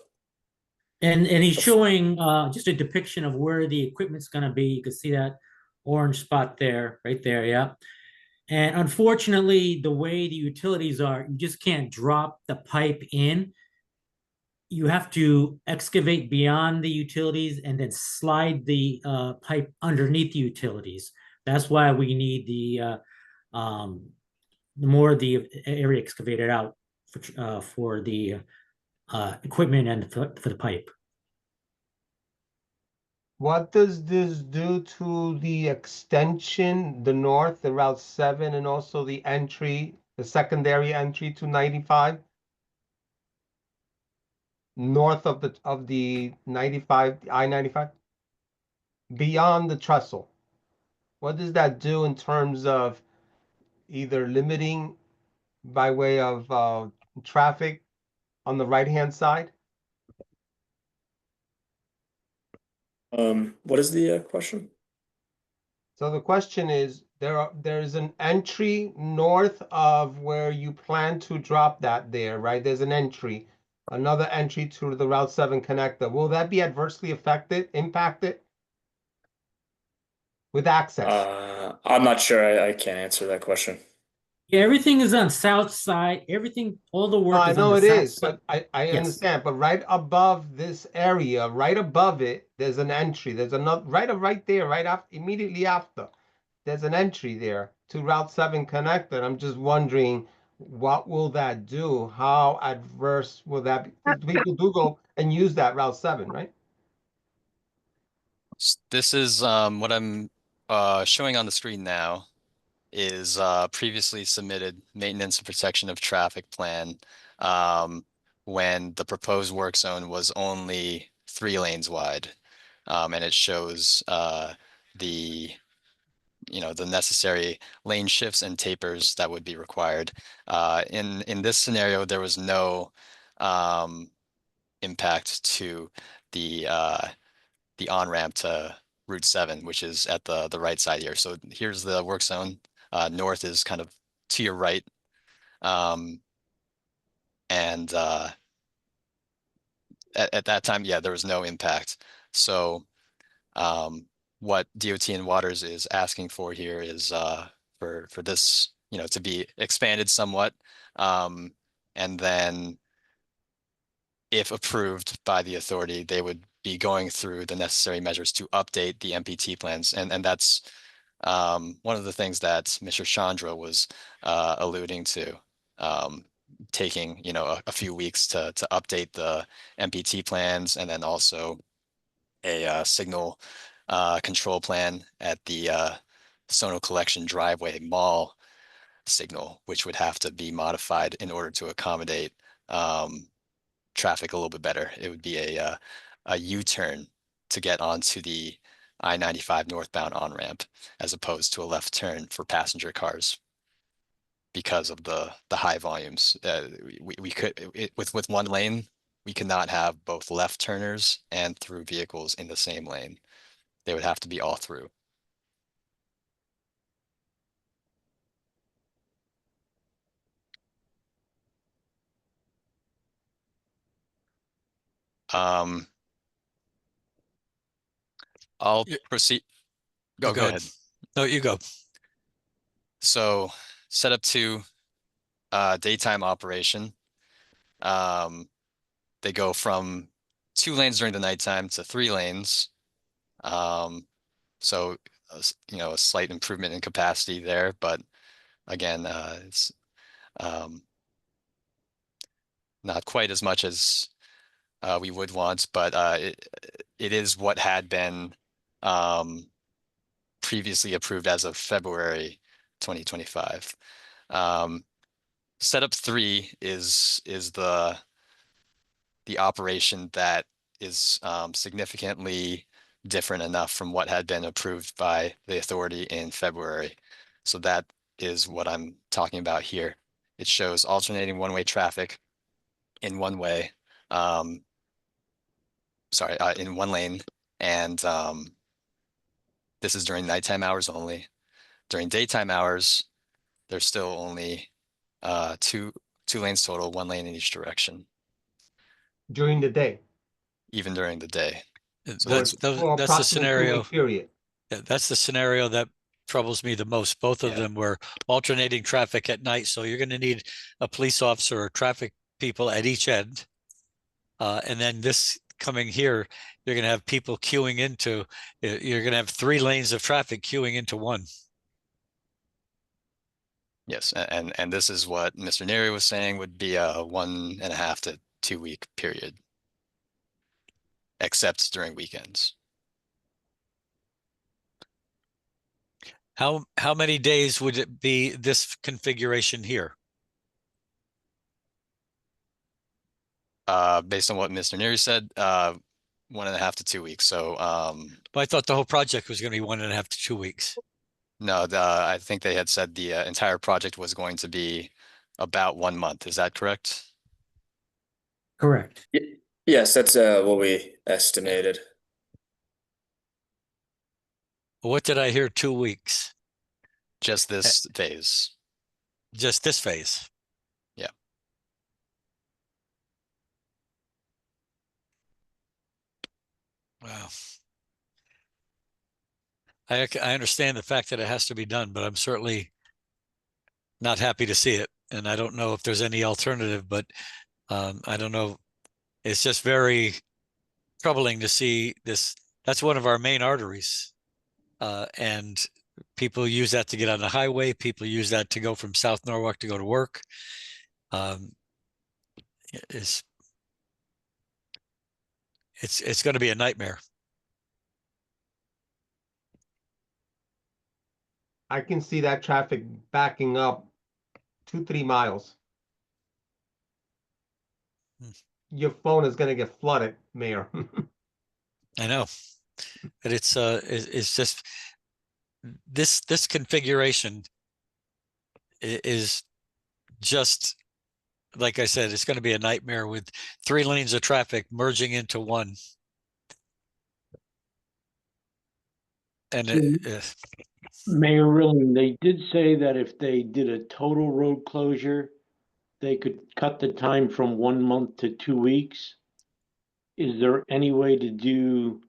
And he's showing just a depiction of where the equipment's gonna be. You can see that orange spot there, right there, yeah. And unfortunately, the way the utilities are, you just can't drop the pipe in. You have to excavate beyond the utilities and then slide the pipe underneath the utilities. That's why we need the more of the area excavated out for the equipment and for the pipe. What does this do to the extension, the north, the Route 7, and also the entry, the secondary entry to 95? North of the 95, I-95? Beyond the trestle. What does that do in terms of either limiting by way of traffic on the right-hand side? what is the question? So the question is, there's an entry north of where you plan to drop that there, right? There's an entry, another entry to the Route 7 connector. Will that be adversely impacted with access? I'm not sure. I can't answer that question. Yeah, everything is on south side. Everything, all the work I is on know the it south is, side. but I Yes. understand. But right above this area, right above it, there's an entry. There's another right there, right after, immediately after. There's an entry there to Route 7 connector. I'm just wondering, what will that do? How adverse will that be? 'Cause people do go and use that Route 7, right? This is what I'm showing on the screen now is previously submitted maintenance and protection of traffic plan when the proposed work zone was only 3 lanes wide. And it shows the the necessary lane shifts and tapers that would be required. In this scenario, there was no impact to the on-ramp to Route 7, which is at the right side here. So here's the work zone. North is kind of to your right. And at that time, yeah, there was no impact. So what DOT and Waters is asking for here is for this, to be expanded somewhat. And then if approved by the authority, they would be going through the necessary measures to update the MPT plans. And that's one of the things that Mr. Chandra was alluding to, taking, a few weeks to update the MPT plans, and then also a signal control plan at the Sono Collection Driveway Mall signal, which would have to be modified in order to accommodate traffic a little bit better. It would be a U-turn to get onto the I-95 northbound on-ramp, as opposed to a left turn for passenger cars because of the high volumes. We could, with 1 lane, we could not have both left turners and through vehicles in the same lane. They would have to be all through. I'll Yeah. proceed. Go Go ahead. No, you go. So set up to daytime operation. They go from 2 lanes during the nighttime to 3 lanes. So you know, a slight improvement in capacity there, but again, it's not quite as much as we would want, but it is what had been previously approved as of February 2025. Setup 3 is the operation that is significantly different enough from what had been approved by the authority in February. So that is what I'm talking about here. It shows alternating one-way traffic in one way, in one lane, and this is during nighttime hours only. During daytime hours, there's still only two lanes total, 1 lane in each direction, During the day. even during the day. So That's For that's the approximately 2 scenario. week period. That's the scenario that troubles me the most. Both of Yeah. them were alternating traffic at night, so you're going to need a police officer or traffic people at each end. And then this coming here, you're going to have people queuing into. You're going to have 3 lanes of traffic queuing into one. yes, and this is what Mr. Neary was saying would be a 1.5 to 2 week period, except during weekends. How many days would it be this configuration here? Based on what Mr. Neary said, 1.5 to 2 weeks. So But I thought the whole project was going to be 1.5 to 2 weeks. no, I think they had said the entire project was going to be about 1 month. Is that correct? Correct. Yes, that's what we estimated. What did I hear? 2 weeks? Just this phase. Just this phase? Yeah. Wow. I understand the fact that it has to be done, but I'm certainly not happy to see it. And I don't know if there's any alternative, but I don't know. It's just very troubling to see this. That's one of our main arteries. And people use that to get on the highway. People use that to go from South Norwalk to go to work. It's going to be a nightmare. I can see that traffic backing up 2-3 miles. Your phone is gonna get flooded, Mayor. I know, but it's just this configuration is just, like I said, it's going to be a nightmare with 3 lanes of traffic merging into one. And Mayor Rilling, they did say that if they did a total road closure, they could cut the time from 1 month to 2 weeks. Is there any way to do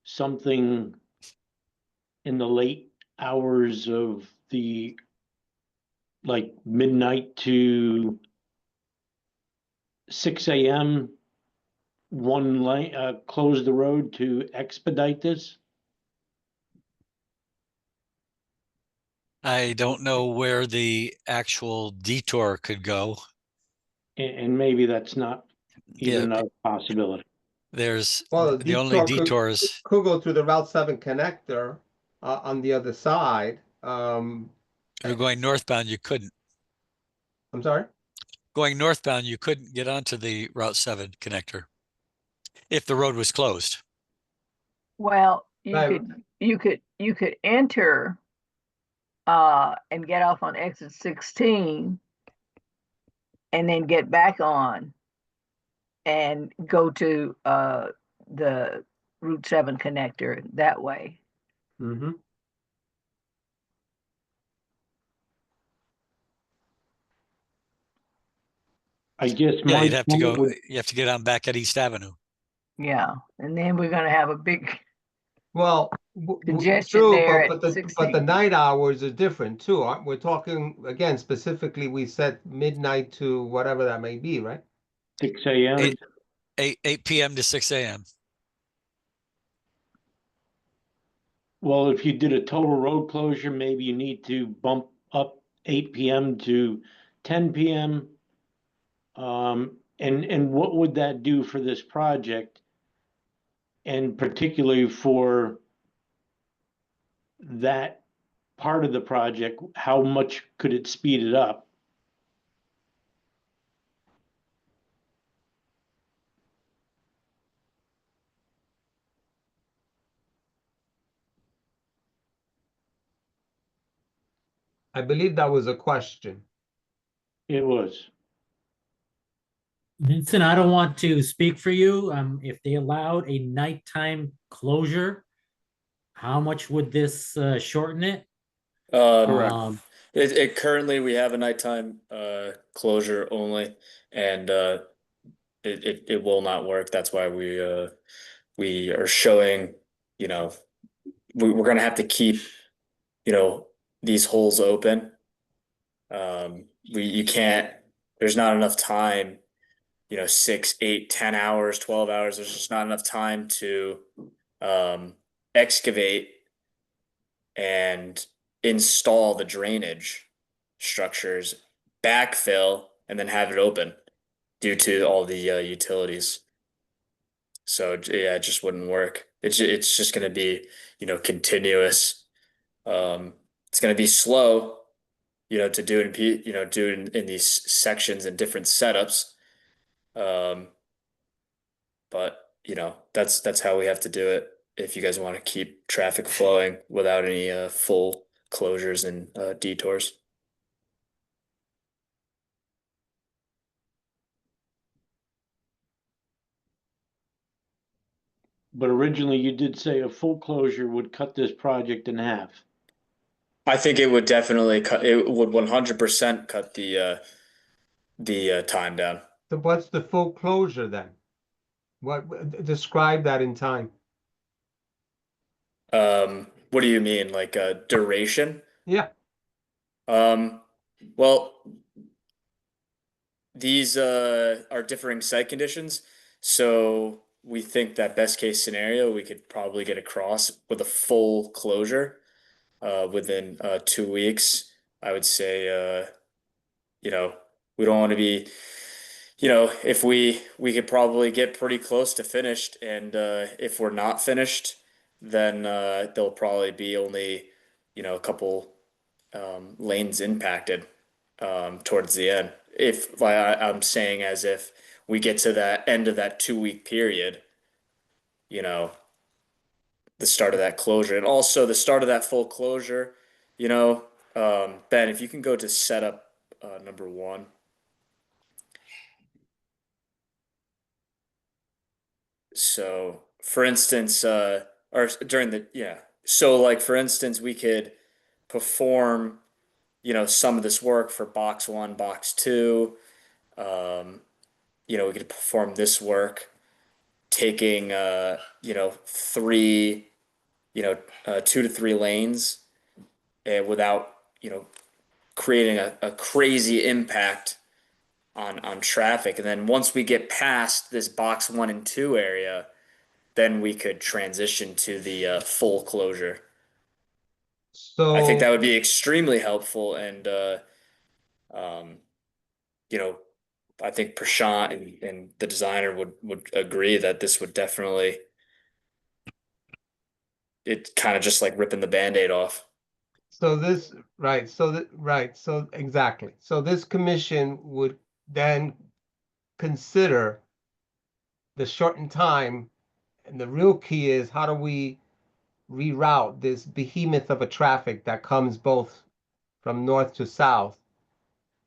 something in the late hours of the, like midnight to 6 a.m., one lane, close the road to expedite this? I don't know where the actual detour could go. And maybe that's not even a possibility. There's Well, the only detours. could go through the Route 7 connector on the other side. If you're going northbound, you couldn't. I'm sorry? Going northbound, you couldn't get onto the Route 7 connector if the road was closed. Well, Right. you could enter and get off on exit 16 and then get back on and go to the Route 7 connector that way. Mm-hmm. I guess Yeah, my you'd have to point go. would, You have to get on back at East Avenue. Yeah, and then we're gonna have a big Well, congestion true, there but at the 6 night hours are different too, aren't we're talking, again, specifically, we set midnight to whatever that may be, right? 6 a.m. 8 p.m. to 6 a.m. Well, if you did a total road closure, maybe you need to bump up 8 p.m. to 10 p.m. And what would that do for this project? And particularly for that part of the project, how much could it speed it up? I believe that was a question. It was. Vincent, I don't want to speak for you. If they allowed a nighttime closure, how much would this shorten it? Correct. It currently we have a nighttime closure only, and it will not work. That's why we are showing, you know, we're gonna have to keep, you know, these holes open. You can't. There's not enough time. You know, 6, 8, 10 hours, 12 hours. There's just not enough time to excavate and install the drainage structures, backfill, and then have it open due to all the utilities. So yeah, it just wouldn't work. It's just going to be, you know, continuous. It's going to be slow, you know, to do it in, you know, do it in these sections and different setups. But you know, that's how we have to do it if you guys want to keep traffic flowing without any full closures and detours. But originally you did say a full closure would cut this project in half. I think it would definitely cut. It would 100% cut the time down. So what's the full closure then? Describe that in time. What do you mean, like duration? Yeah. Well, these are differing site conditions, so we think that best case scenario we could probably get across with a full closure within 2 weeks. I would say, you know, we don't want to be, you know, if we could probably get pretty close to finished, and if we're not finished, then there'll probably be only, you know, a couple lanes impacted towards the end. If I'm saying, as if we get to that end of that 2 week period, you know, the start of that closure, and also the start of that full closure, you know, Ben, if you can go to setup number 1. So for instance, or during the, yeah. So like, for instance, we could perform, you know, some of this work for box 1, box 2. You know, we could perform this work taking, you know, 3, you know, 2 to 3 lanes, and without, you know, creating a crazy impact on traffic. And then once we get past this box 1 and 2 area, then we could transition to the full closure. So I think that would be extremely helpful, and you know, I think Prashant and the designer would agree that this would definitely, it kind of just like ripping the Band-Aid off. So this, right, so exactly. So this commission would then consider the shortened time, and the real key is how do we reroute this behemoth of a traffic that comes both from north to south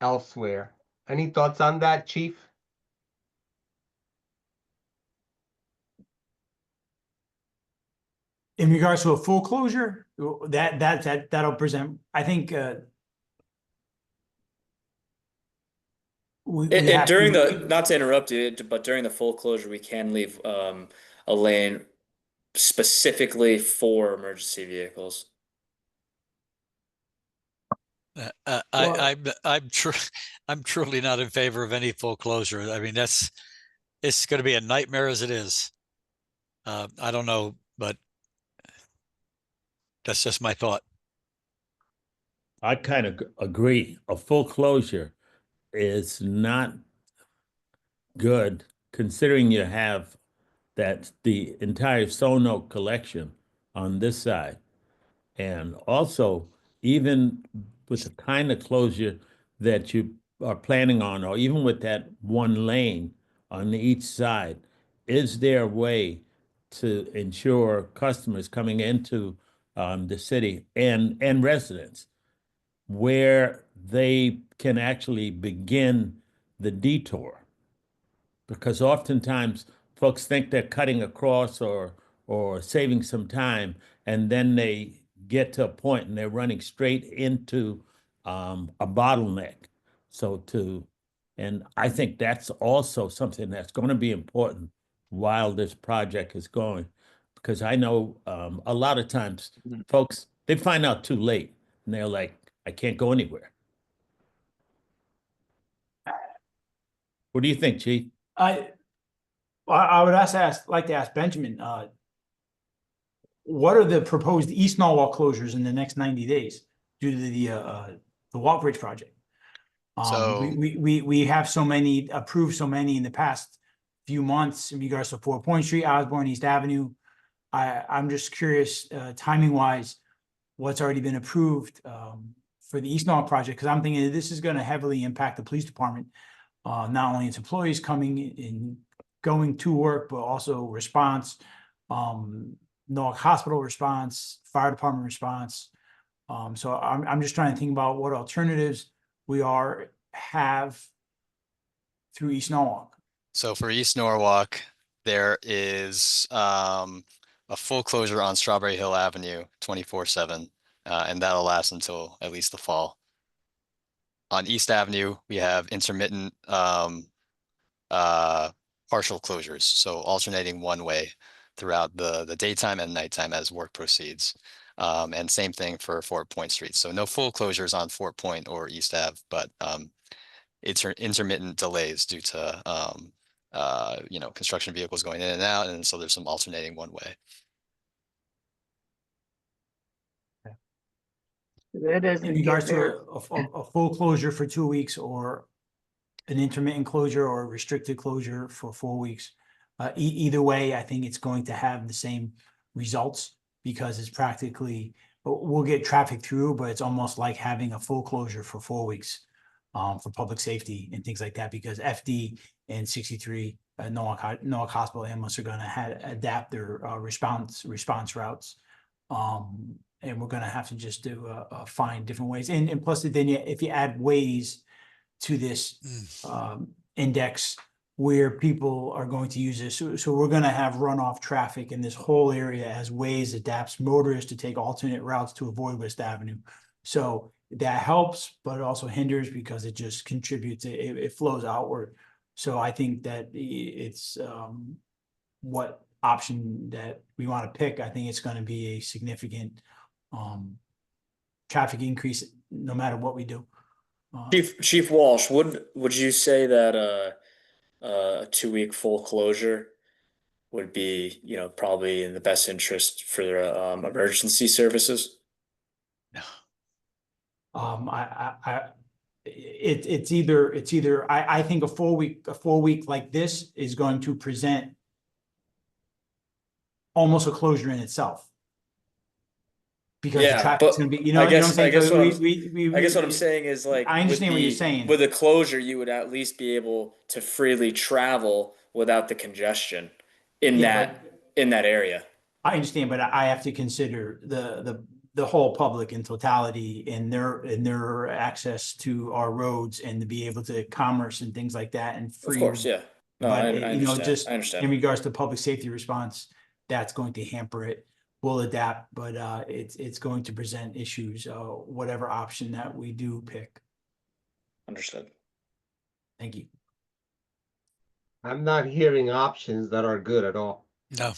elsewhere. Any thoughts on that, Chief? In regards to a full closure, that'll present, I think, we have During to- the, not to interrupt you, but during the full closure, we can leave a lane specifically for emergency vehicles. I'm truly not in favor of any full closure. I mean, it's going to be a nightmare as it is. I don't know, but that's just my thought. I kind of agree. A full closure is not good, considering you have that the entire Stone Oak collection on this side. And also, even with the kind of closure that you are planning on, or even with that one lane on each side, is there a way to ensure customers coming into the city and residents where they can actually begin the detour? Because oftentimes folks think they're cutting across or saving some time, and then they get to a point and they're running straight into a bottleneck. And I think that's also something that's going to be important while this project is going, because I know a lot of times folks, they find out too late and they're like, I can't go anywhere. What do you think, Chief? I would like to ask Benjamin, what are the proposed East Norwalk closures in the next 90 days due to the Walk Bridge project? So- We have so many, approved so many in the past few months in regards to 4 Point Street, Osborne, East Avenue. I'm just curious, timing wise, what's already been approved for the East Norwalk project, because I'm thinking this is going to heavily impact the police department, not only its employees coming in, going to work, but also response, Norwalk Hospital response, fire department response. So I'm just trying to think about what alternatives we have through East Norwalk. So for East Norwalk, there is a full closure on Strawberry Hill Avenue 24/7, and that'll last until at least the fall. On East Avenue, we have intermittent partial closures, so alternating one way throughout the daytime and nighttime as work proceeds. And same thing for Fort Point Street. So no full closures on Fort Point or East Ave, but it's intermittent delays due to construction vehicles going in and out, and so there's some alternating one way. That doesn't In get regards to very, a full closure for 2 weeks, or an intermittent closure or a restricted closure for 4 weeks. Either way, I think it's going to have the same results, because it's practically, we'll get traffic through, but it's almost like having a full closure for 4 weeks for public safety and things like that, because FD and 63 Norwalk Hospital ambulance are going to adapt their response routes. And we're going to have to just do find different ways. And plus, then if you add ways to this index where people are going to use this, so we're going to have runoff traffic in this whole area as Waze adapts motorists to take alternate routes to avoid West Avenue. So that helps, but it also hinders because it just contributes, it flows outward. So I think that it's what option that we want to pick. I think it's going to be a significant traffic increase no matter what we do. Chief Walsh, would you say that a 2-week full closure would be, probably in the best interest for emergency services? It's either I think a 4 week like this is going to present almost a closure in itself. Because the traffic's going to be, I guess I guess what I'm saying is, like, I understand what you're saying. With a closure, you would at least be able to freely travel without the congestion in that area. I understand, but I have to consider the whole public in totality and their access to our roads and to be able to commerce and things like that and free. Of course, yeah. No, But I understand. just I understand. in regards to public safety response, that's going to hamper it. We'll adapt, but it's going to present issues, whatever option that we do pick. Understood. Thank you. I'm not hearing options that are good at all. No, I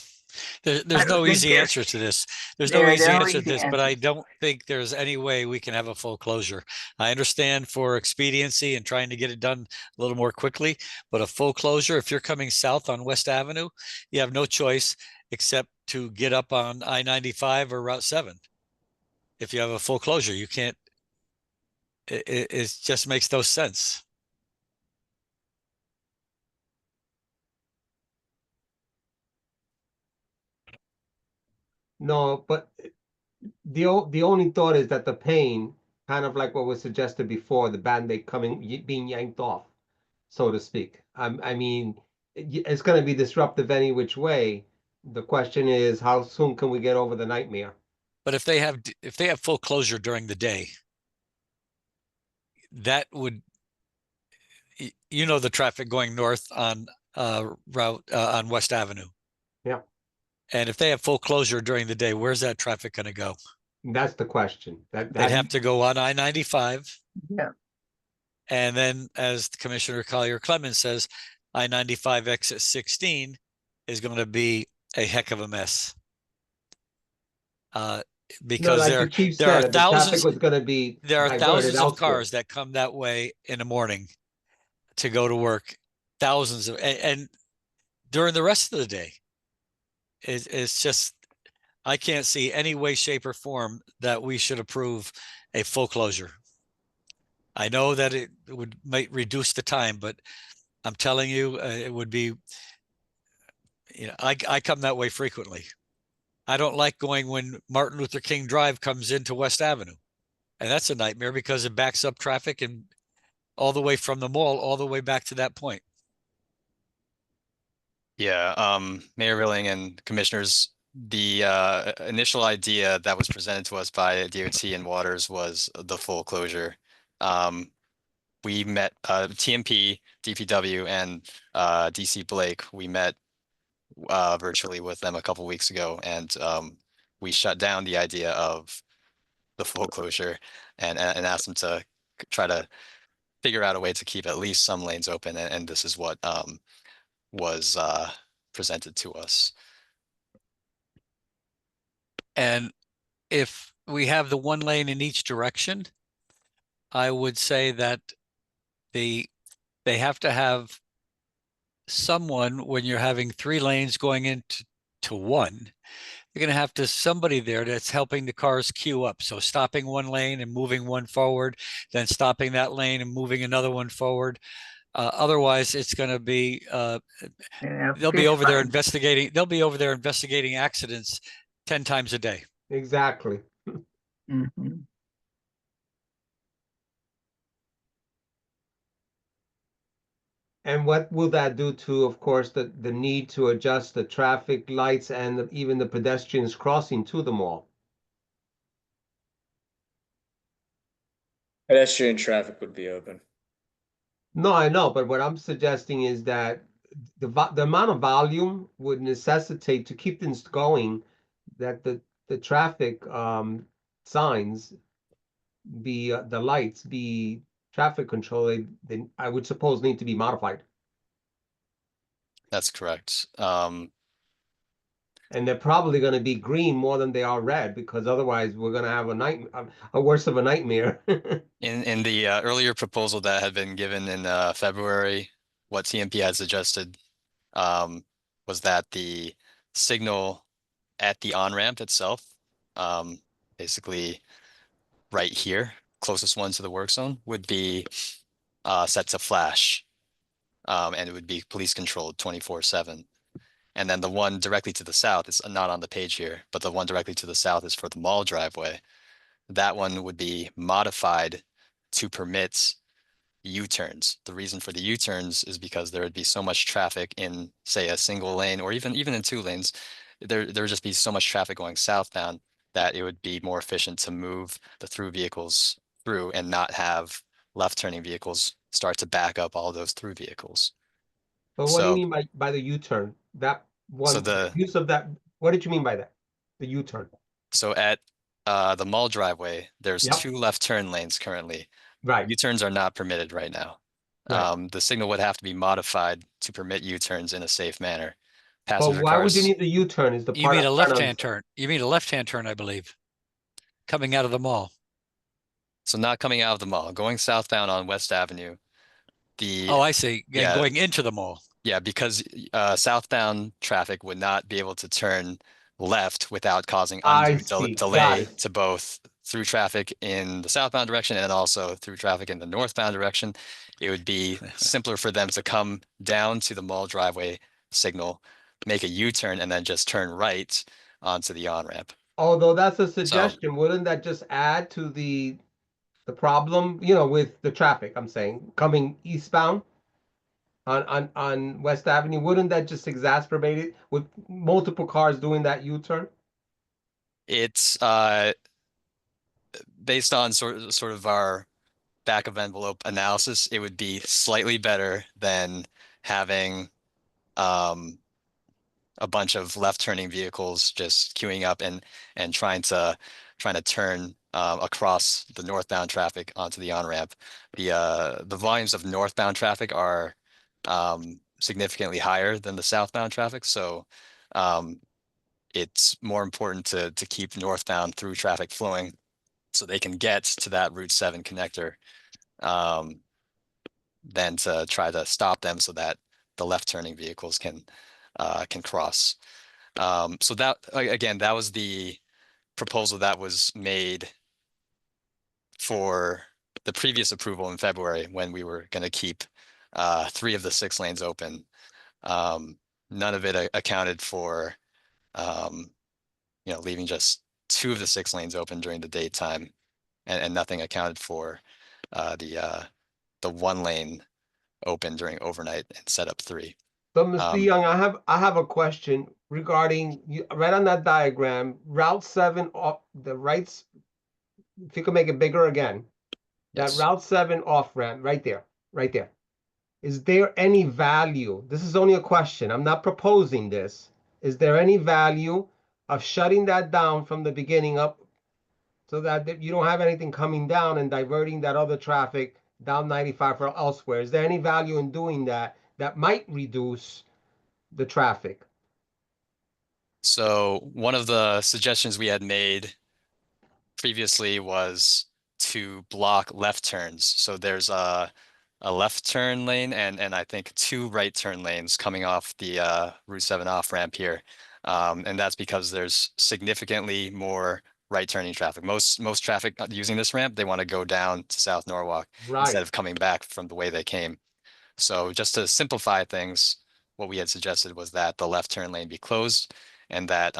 there's don't no think easy there- answer to this. There's no there easy are answer to easy this, but I answers. don't think there's any way we can have a full closure. I understand for expediency and trying to get it done a little more quickly, but a full closure, if you're coming south on West Avenue, you have no choice except to get up on I-95 or Route 7. If you have a full closure, you can't, it just makes no sense. No, but the only thought is that the pain, kind of like what was suggested before, the Band-Aid being yanked off, so to speak. I mean, it's going to be disruptive any which way. The question is, how soon can we get over the nightmare? But if they have full closure during the day, that would, you know, the traffic going north on route on West Avenue. Yeah. And if they have full closure during the day, where's that traffic going to go? That's the question. They'd have to go on I-95. Yeah. And then, as Commissioner Collier Clemens says, I-95 exit 16 is going to be a heck of a mess. No, Because like the chief there are said, the traffic thousands, was going to be there are diverted thousands of elsewhere. cars that come that way in the morning to go to work. Thousands of, and during the rest of the day, it's just, I can't see any way, shape, or form that we should approve a full closure. I know that it might reduce the time, but I'm telling you, it would be, you know, I come that way frequently. I don't like going when Martin Luther King Drive comes into West Avenue. And that's a nightmare because it backs up traffic and all the way from the mall, all the way back to that point. Yeah, Mayor Rilling and commissioners, the initial idea that was presented to us by DOT and Waters was the full closure. We met TMP, DPW, and DC Blake. We met virtually with them a couple weeks ago, and we shut down the idea of the full closure and asked them to try to figure out a way to keep at least some lanes open, and this is what was presented to us. And if we have the one lane in each direction, I would say that they have to have someone, when you're having 3 lanes going into one, you're going to have somebody there that's helping the cars queue up. So stopping one lane and moving one forward, then stopping that lane and moving another one forward. Otherwise, it's going to be, they'll be over there investigating. They'll be over there investigating accidents 10 times a day. Exactly. Mhm. And what will that do to, of course, the need to adjust the traffic lights and even the pedestrians crossing to the mall? Pedestrian traffic would be open. No, I know, but what I'm suggesting is that the amount of volume would necessitate to keep things going, that the traffic signs be the lights be traffic control. They I would suppose need to be modified, That's correct. and they're probably going to be green more than they are red, because otherwise we're going to have a worse of a nightmare. In the earlier proposal that had been given in February, what TMP had suggested was that the signal at the on-ramp itself, basically right here, closest one to the work zone, would be set to flash, and it would be police controlled 24/7. And then the one directly to the south is not on the page here, but the one directly to the south is for the mall driveway. That one would be modified to permit U-turns. The reason for the U-turns is because there would be so much traffic in, say, a single lane, or even in 2 lanes. There would just be so much traffic going southbound that it would be more efficient to move the through vehicles through and not have left turning vehicles start to back up all those through vehicles. But what do you So- mean by the U-turn? That one So the- use of that. What did you mean by that? The U-turn. So at the mall driveway, there's Yep. 2 left turn lanes currently. Right. U-turns are not permitted right now. Right. The signal would have to be modified to permit U-turns in a safe manner. But Passenger why would you cars, need the U-turn is the You part mean I'm a trying to left-hand understand. turn? You mean a left-hand turn, I believe, coming out of the mall. so not coming out of the mall, going southbound on West Avenue. Oh, I see. And Yeah. going into the mall. Yeah, because southbound traffic would not be able to turn left without causing I undue see. Got delay it. to both through traffic in the southbound direction and also through traffic in the northbound direction. It would be simpler for them to come down to the mall driveway signal, make a U-turn, and then just turn right onto the on-ramp. Although that's a So suggestion, wouldn't that just add to the problem, with the traffic, I'm saying, coming eastbound on West Avenue? Wouldn't that just exacerbate it with multiple cars doing that U-turn? it's based on sort of our back of envelope analysis, it would be slightly better than having a bunch of left turning vehicles just queuing up and trying to turn across the northbound traffic onto the on-ramp. The volumes of northbound traffic are significantly higher than the southbound traffic, so it's more important to keep northbound through traffic flowing so they can get to that Route 7 connector than to try to stop them so that the left turning vehicles can cross. So that again, that was the proposal that was made for the previous approval in February when we were going to keep 3 of the 6 lanes open. None of it accounted for leaving just 2 of the 6 lanes open during the daytime, and nothing accounted for the 1 lane open during overnight and set up 3. But Mr. Young, I have a question regarding right on that diagram, Route 7 off the rights. If you could make it bigger again, that Yes. Route 7 off ramp right there, right there. Is there any value? This is only a question. I'm not proposing this. Is there any value of shutting that down from the beginning up so that you don't have anything coming down and diverting that other traffic down 95 for elsewhere? Is there any value in doing that that might reduce the traffic? So one of the suggestions we had made previously was to block left turns. So there's a left turn lane and I think 2 right turn lanes coming off the Route 7 off ramp here. And that's because there's significantly more right turning traffic. Most traffic using this ramp, they want to go down to South Norwalk instead Right. of coming back from the way they came. So just to simplify things, what we had suggested was that the left turn lane be closed and that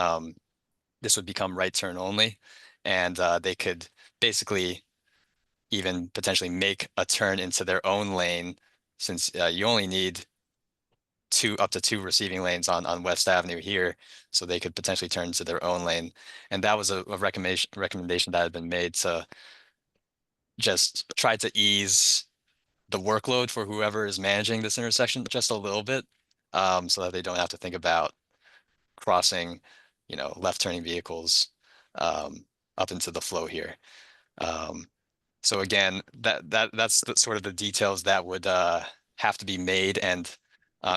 this would become right turn only. And they could basically even potentially make a turn into their own lane, since you only need up to 2 receiving lanes on West Avenue here, so they could potentially turn into their own lane. And that was a recommendation that had been made to just try to ease the workload for whoever is managing this intersection just a little bit, so that they don't have to think about crossing, left turning vehicles up into the flow here. So again, that's sort of the details that would have to be made and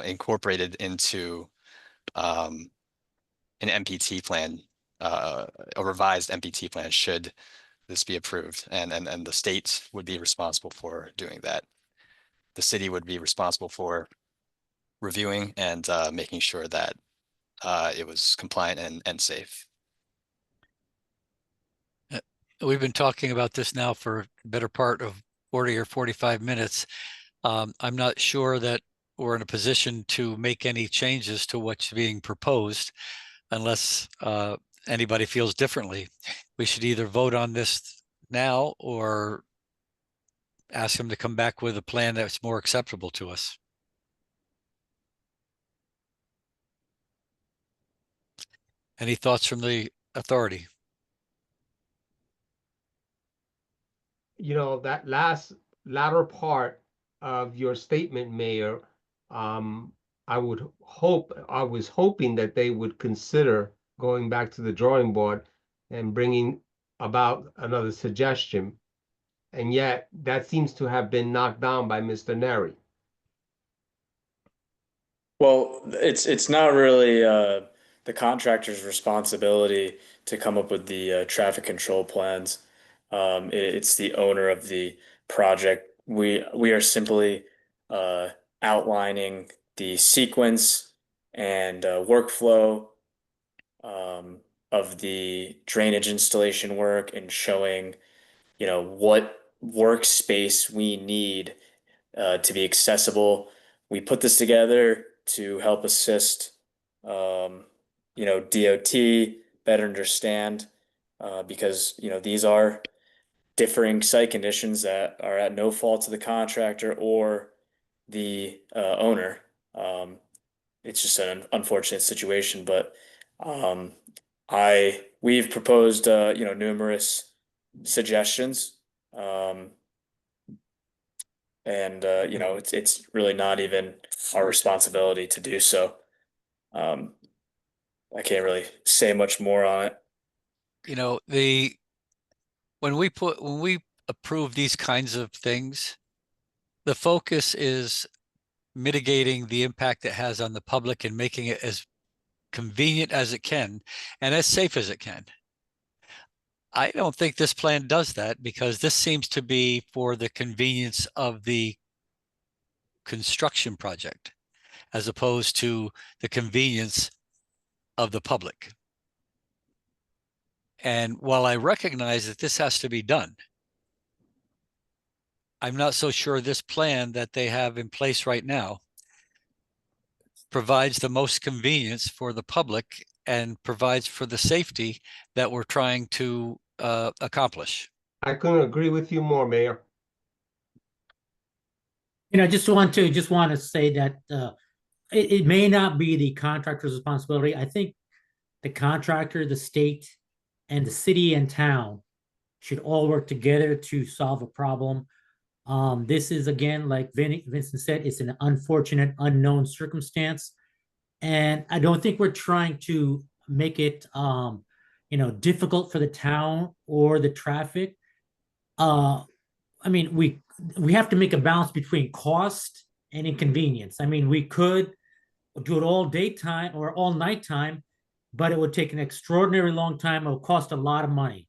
incorporated into an MPT plan, a revised MPT plan, should this be approved, and the state would be responsible for doing that. The city would be responsible for reviewing and making sure that it was compliant and safe. We've been talking about this now for the better part of 40 or 45 minutes. I'm not sure that we're in a position to make any changes to what's being proposed unless anybody feels differently. We should either vote on this now or ask them to come back with a plan that's more acceptable to us. Any thoughts from the authority? That latter part of your statement, Mayor, I was hoping that they would consider going back to the drawing board and bringing about another suggestion. And yet that seems to have been knocked down by Mr. Neri. Well, it's not really the contractor's responsibility to come up with the traffic control plans. It's the owner of the project. We are simply uh, outlining the sequence and workflow of the drainage installation work and showing, what workspace we need to be accessible. We put this together to help assist, DOT better understand, because, these are differing site conditions that are at no fault to the contractor or the owner. It's just an unfortunate situation, but we've proposed, numerous suggestions. And it's really not even our responsibility to do so. I can't really say much more on it. You know, when we approve these kinds of things, the focus is mitigating the impact it has on the public and making it as convenient as it can and as safe as it can. I don't think this plan does that, because this seems to be for the convenience of the construction project as opposed to the convenience of the public. And while I recognize that this has to be done, I'm not so sure this plan that they have in place right now provides the most convenience for the public and provides for the safety that we're trying to accomplish. I couldn't agree with you more, Mayor. Just want to say that it may not be the contractor's responsibility. I think the contractor, the state, and the city and town should all work together to solve a problem. This is, again, like Vincent said, it's an unfortunate, unknown circumstance. And I don't think we're trying to make it, difficult for the town or the traffic. I mean, we have to make a balance between cost and inconvenience. I mean, we could do it all daytime or all nighttime, but it would take an extraordinary long time. It would cost a lot of money.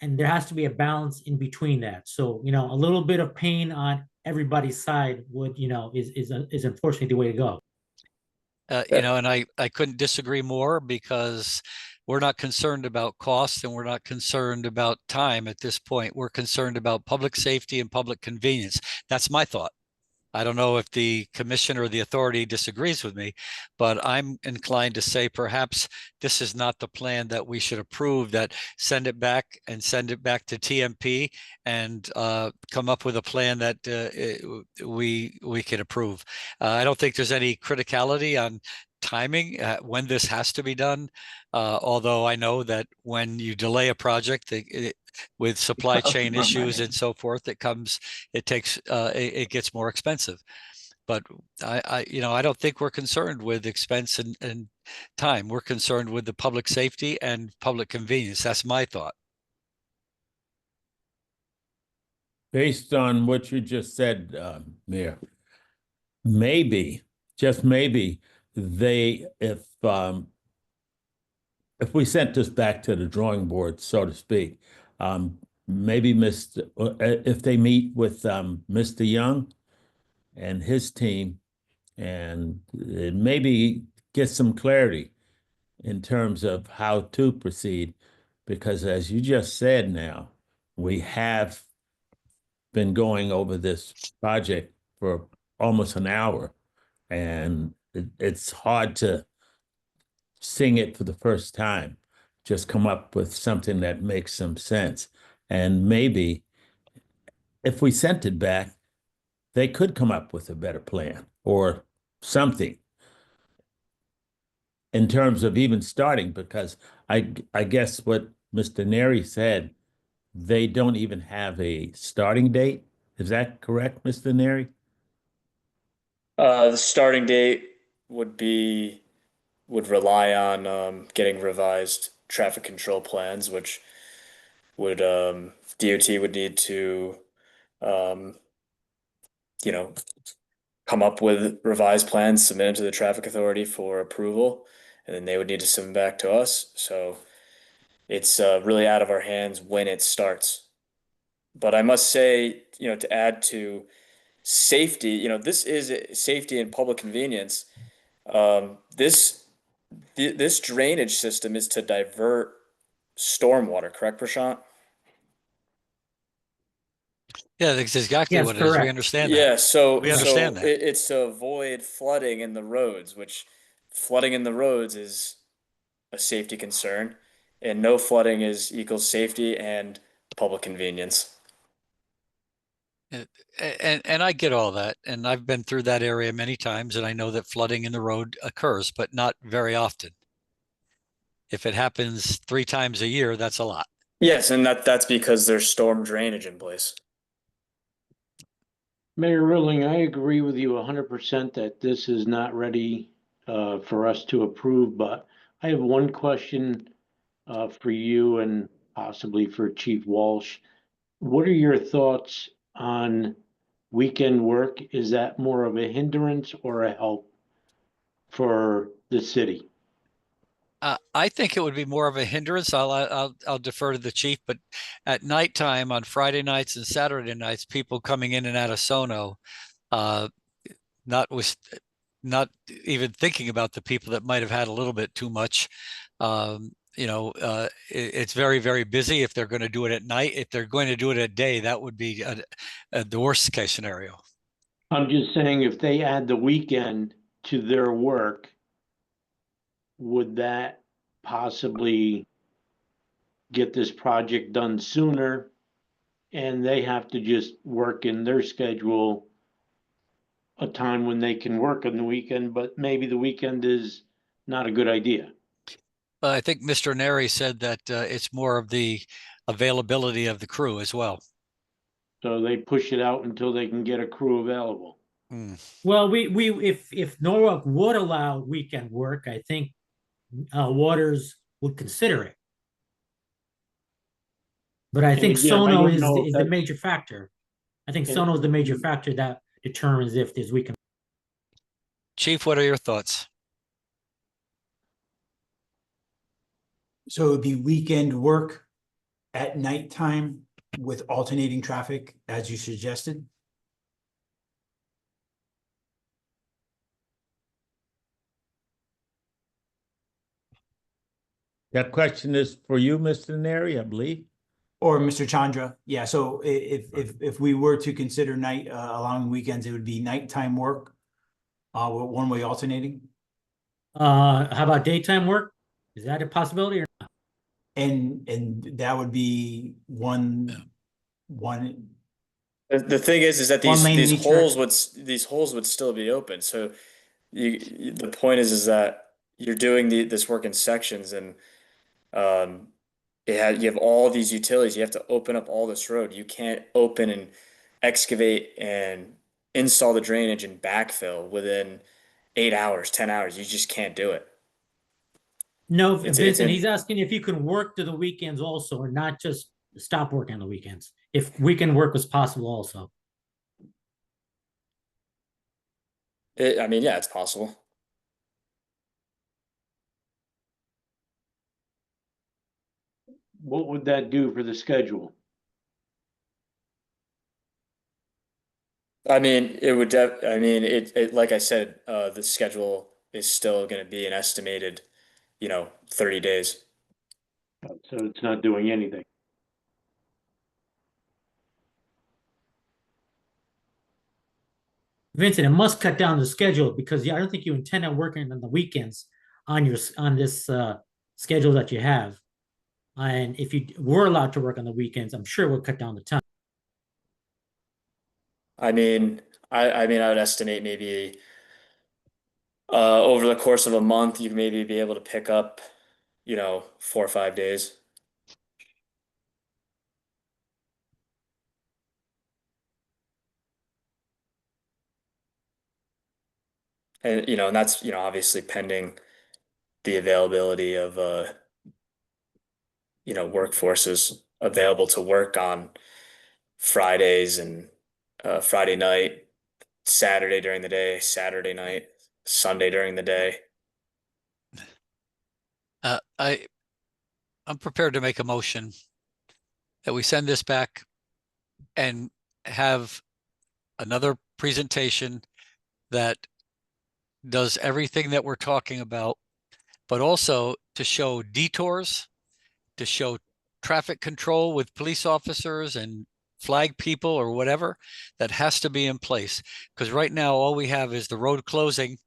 And there has to be a balance in between that. So, a little bit of pain on everybody's side would, is unfortunately the way to go. And I couldn't disagree more, because we're not concerned about cost and we're not concerned about time at this point. We're concerned about public safety and public convenience. That's my thought. I don't know if the commission or the authority disagrees with me, but I'm inclined to say perhaps this is not the plan that we should approve, that send it back to TMP and come up with a plan that we can approve. I don't think there's any criticality on timing when this has to be done. Although I know that when you delay a project with supply chain issues and so forth, it gets more expensive. But I don't think we're concerned with expense and time. We're concerned with the public safety and public convenience. That's my thought. Based on what you just said, Mayor, maybe, just maybe, if we sent this back to the drawing board, so to speak, maybe if they meet with Mr. Young and his team, and maybe get some clarity in terms of how to proceed, because as you just said now, we have been going over this project for almost an hour, and it's hard to sing it for the first time, just come up with something that makes some sense. And maybe if we sent it back, they could come up with a better plan or something in terms of even starting, because I guess what Mr. Neri said, they don't even have a starting date. Is that correct, Mr. Neri? The starting date would rely on getting revised traffic control plans, which would DOT would need to um, you know, come up with revised plans, submit them to the traffic authority for approval, and then they would need to send them back to us. So it's really out of our hands when it starts. But I must say, to add to safety, this is safety and public convenience. This drainage system is to divert stormwater, correct, Prashant? Yeah, that's exactly Yes, what it is. We correct. understand that. Yeah, so We understand so that. it's to avoid flooding in the roads, which flooding in the roads is a safety concern, and no flooding is equals safety and public convenience. And I get all that, and I've been through that area many times, and I know that flooding in the road occurs, but not very often. If it happens 3 times a year, that's a lot. Yes, and that's because there's storm drainage in place. Mayor Rilling, I agree with you 100% that this is not ready for us to approve, but I have one question for you and possibly for Chief Walsh. What are your thoughts on weekend work? Is that more of a hindrance or a help for the city? I think it would be more of a hindrance. I'll defer to the chief, but at nighttime on Friday nights and Saturday nights, people coming in and out of Sono, not even thinking about the people that might have had a little bit too much. It's very, very busy if they're going to do it at night. If they're going to do it at day, that would be the worst case scenario. I'm just saying if they add the weekend to their work, would that possibly get this project done sooner? And they have to just work in their schedule a time when they can work on the weekend, but maybe the weekend is not a good idea. I think Mr. Neri said that it's more of the availability of the crew as well. So they push it out until they can get a crew available. Well, if Norwalk would allow weekend work, I think Waters would consider it. But I think again, I Sono don't is know if the that's- major factor. I think And- Sono is the major factor that determines if there's weekend. Chief, what are your thoughts? So it would be weekend work at nighttime with alternating traffic, as you suggested? That question is for you, Mr. Neri, I believe. Or Mr. Chandra, yeah, so if we were to consider allowing weekends, it would be nighttime work with one-way alternating? How about daytime work? Is that a possibility or not? And that would be one. The thing is that One lane in these each holes would still be open. So the point is that you're doing this work in sections, and you have all these utilities. You have to open up all this road. You can't open and excavate and install the drainage and backfill within 8 hours, 10 hours. You just can't do it. No, It's Vincent, he's asking if you can work to the weekends also, or not just stop working on the weekends. If weekend work was possible also. I mean, yeah, it's possible. What would that do for the schedule? I mean, it would. I mean, it. Like I said, the schedule is still going to be an estimated, 30 days. So it's not doing anything. Vincent, it must cut down the schedule because I don't think you intend on working on the weekends on this schedule that you have. And if you were allowed to work on the weekends, I'm sure it would cut down the time. I mean, I would estimate maybe over the course of a month, you'd maybe be able to pick up, 4 or 5 days. And that's, obviously pending the availability of, workforces available to work on Fridays and Friday night, Saturday during the day, Saturday night, Sunday during the day. I'm prepared to make a motion that we send this back and have another presentation that does everything that we're talking about, but also to show detours, to show traffic control with police officers and flag people or whatever that has to be in place. Because right now, all we have is the road closing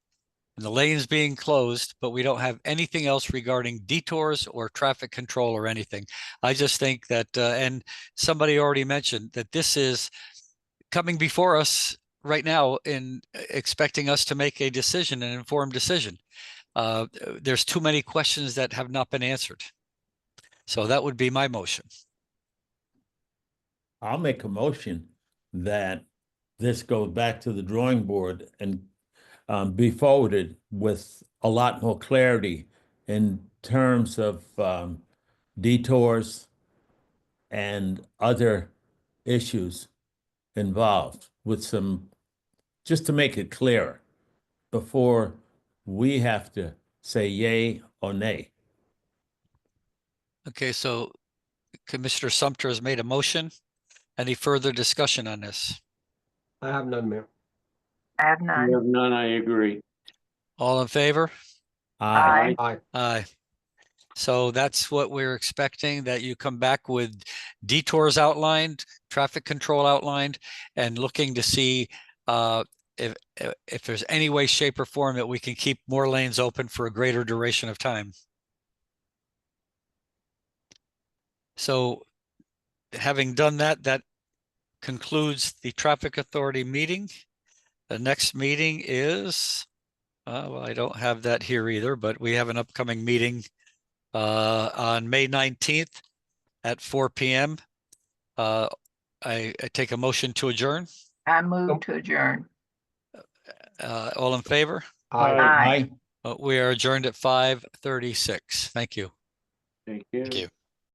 and the lanes being closed, but we don't have anything else regarding detours or traffic control or anything. I just think that, and somebody already mentioned that this is coming before us right now in expecting us to make a decision, an informed decision. There's too many questions that have not been answered. So that would be my motion. I'll make a motion that this goes back to the drawing board and be forwarded with a lot more clarity in terms of detours and other issues involved with some, just to make it clearer before we have to say yay or nay. Okay, so Commissioner Sumter has made a motion. Any further discussion on this? I have none, Mayor. I have I none. have none, I agree. All in favor? Aye. Aye. Aye. Aye. So that's what we're expecting, that you come back with detours outlined, traffic control outlined, and looking to see if there's any way, shape, or form that we can keep more lanes open for a greater duration of time. So having done that, that concludes the Traffic Authority meeting. The next meeting is, well, I don't have that here either, but we have an upcoming meeting on May 19th at 4 p.m. I take a motion to adjourn. I move to adjourn. All in favor? Aye. Aye. Aye. We are adjourned at 5:36. Thank you. Thank you. Thank you.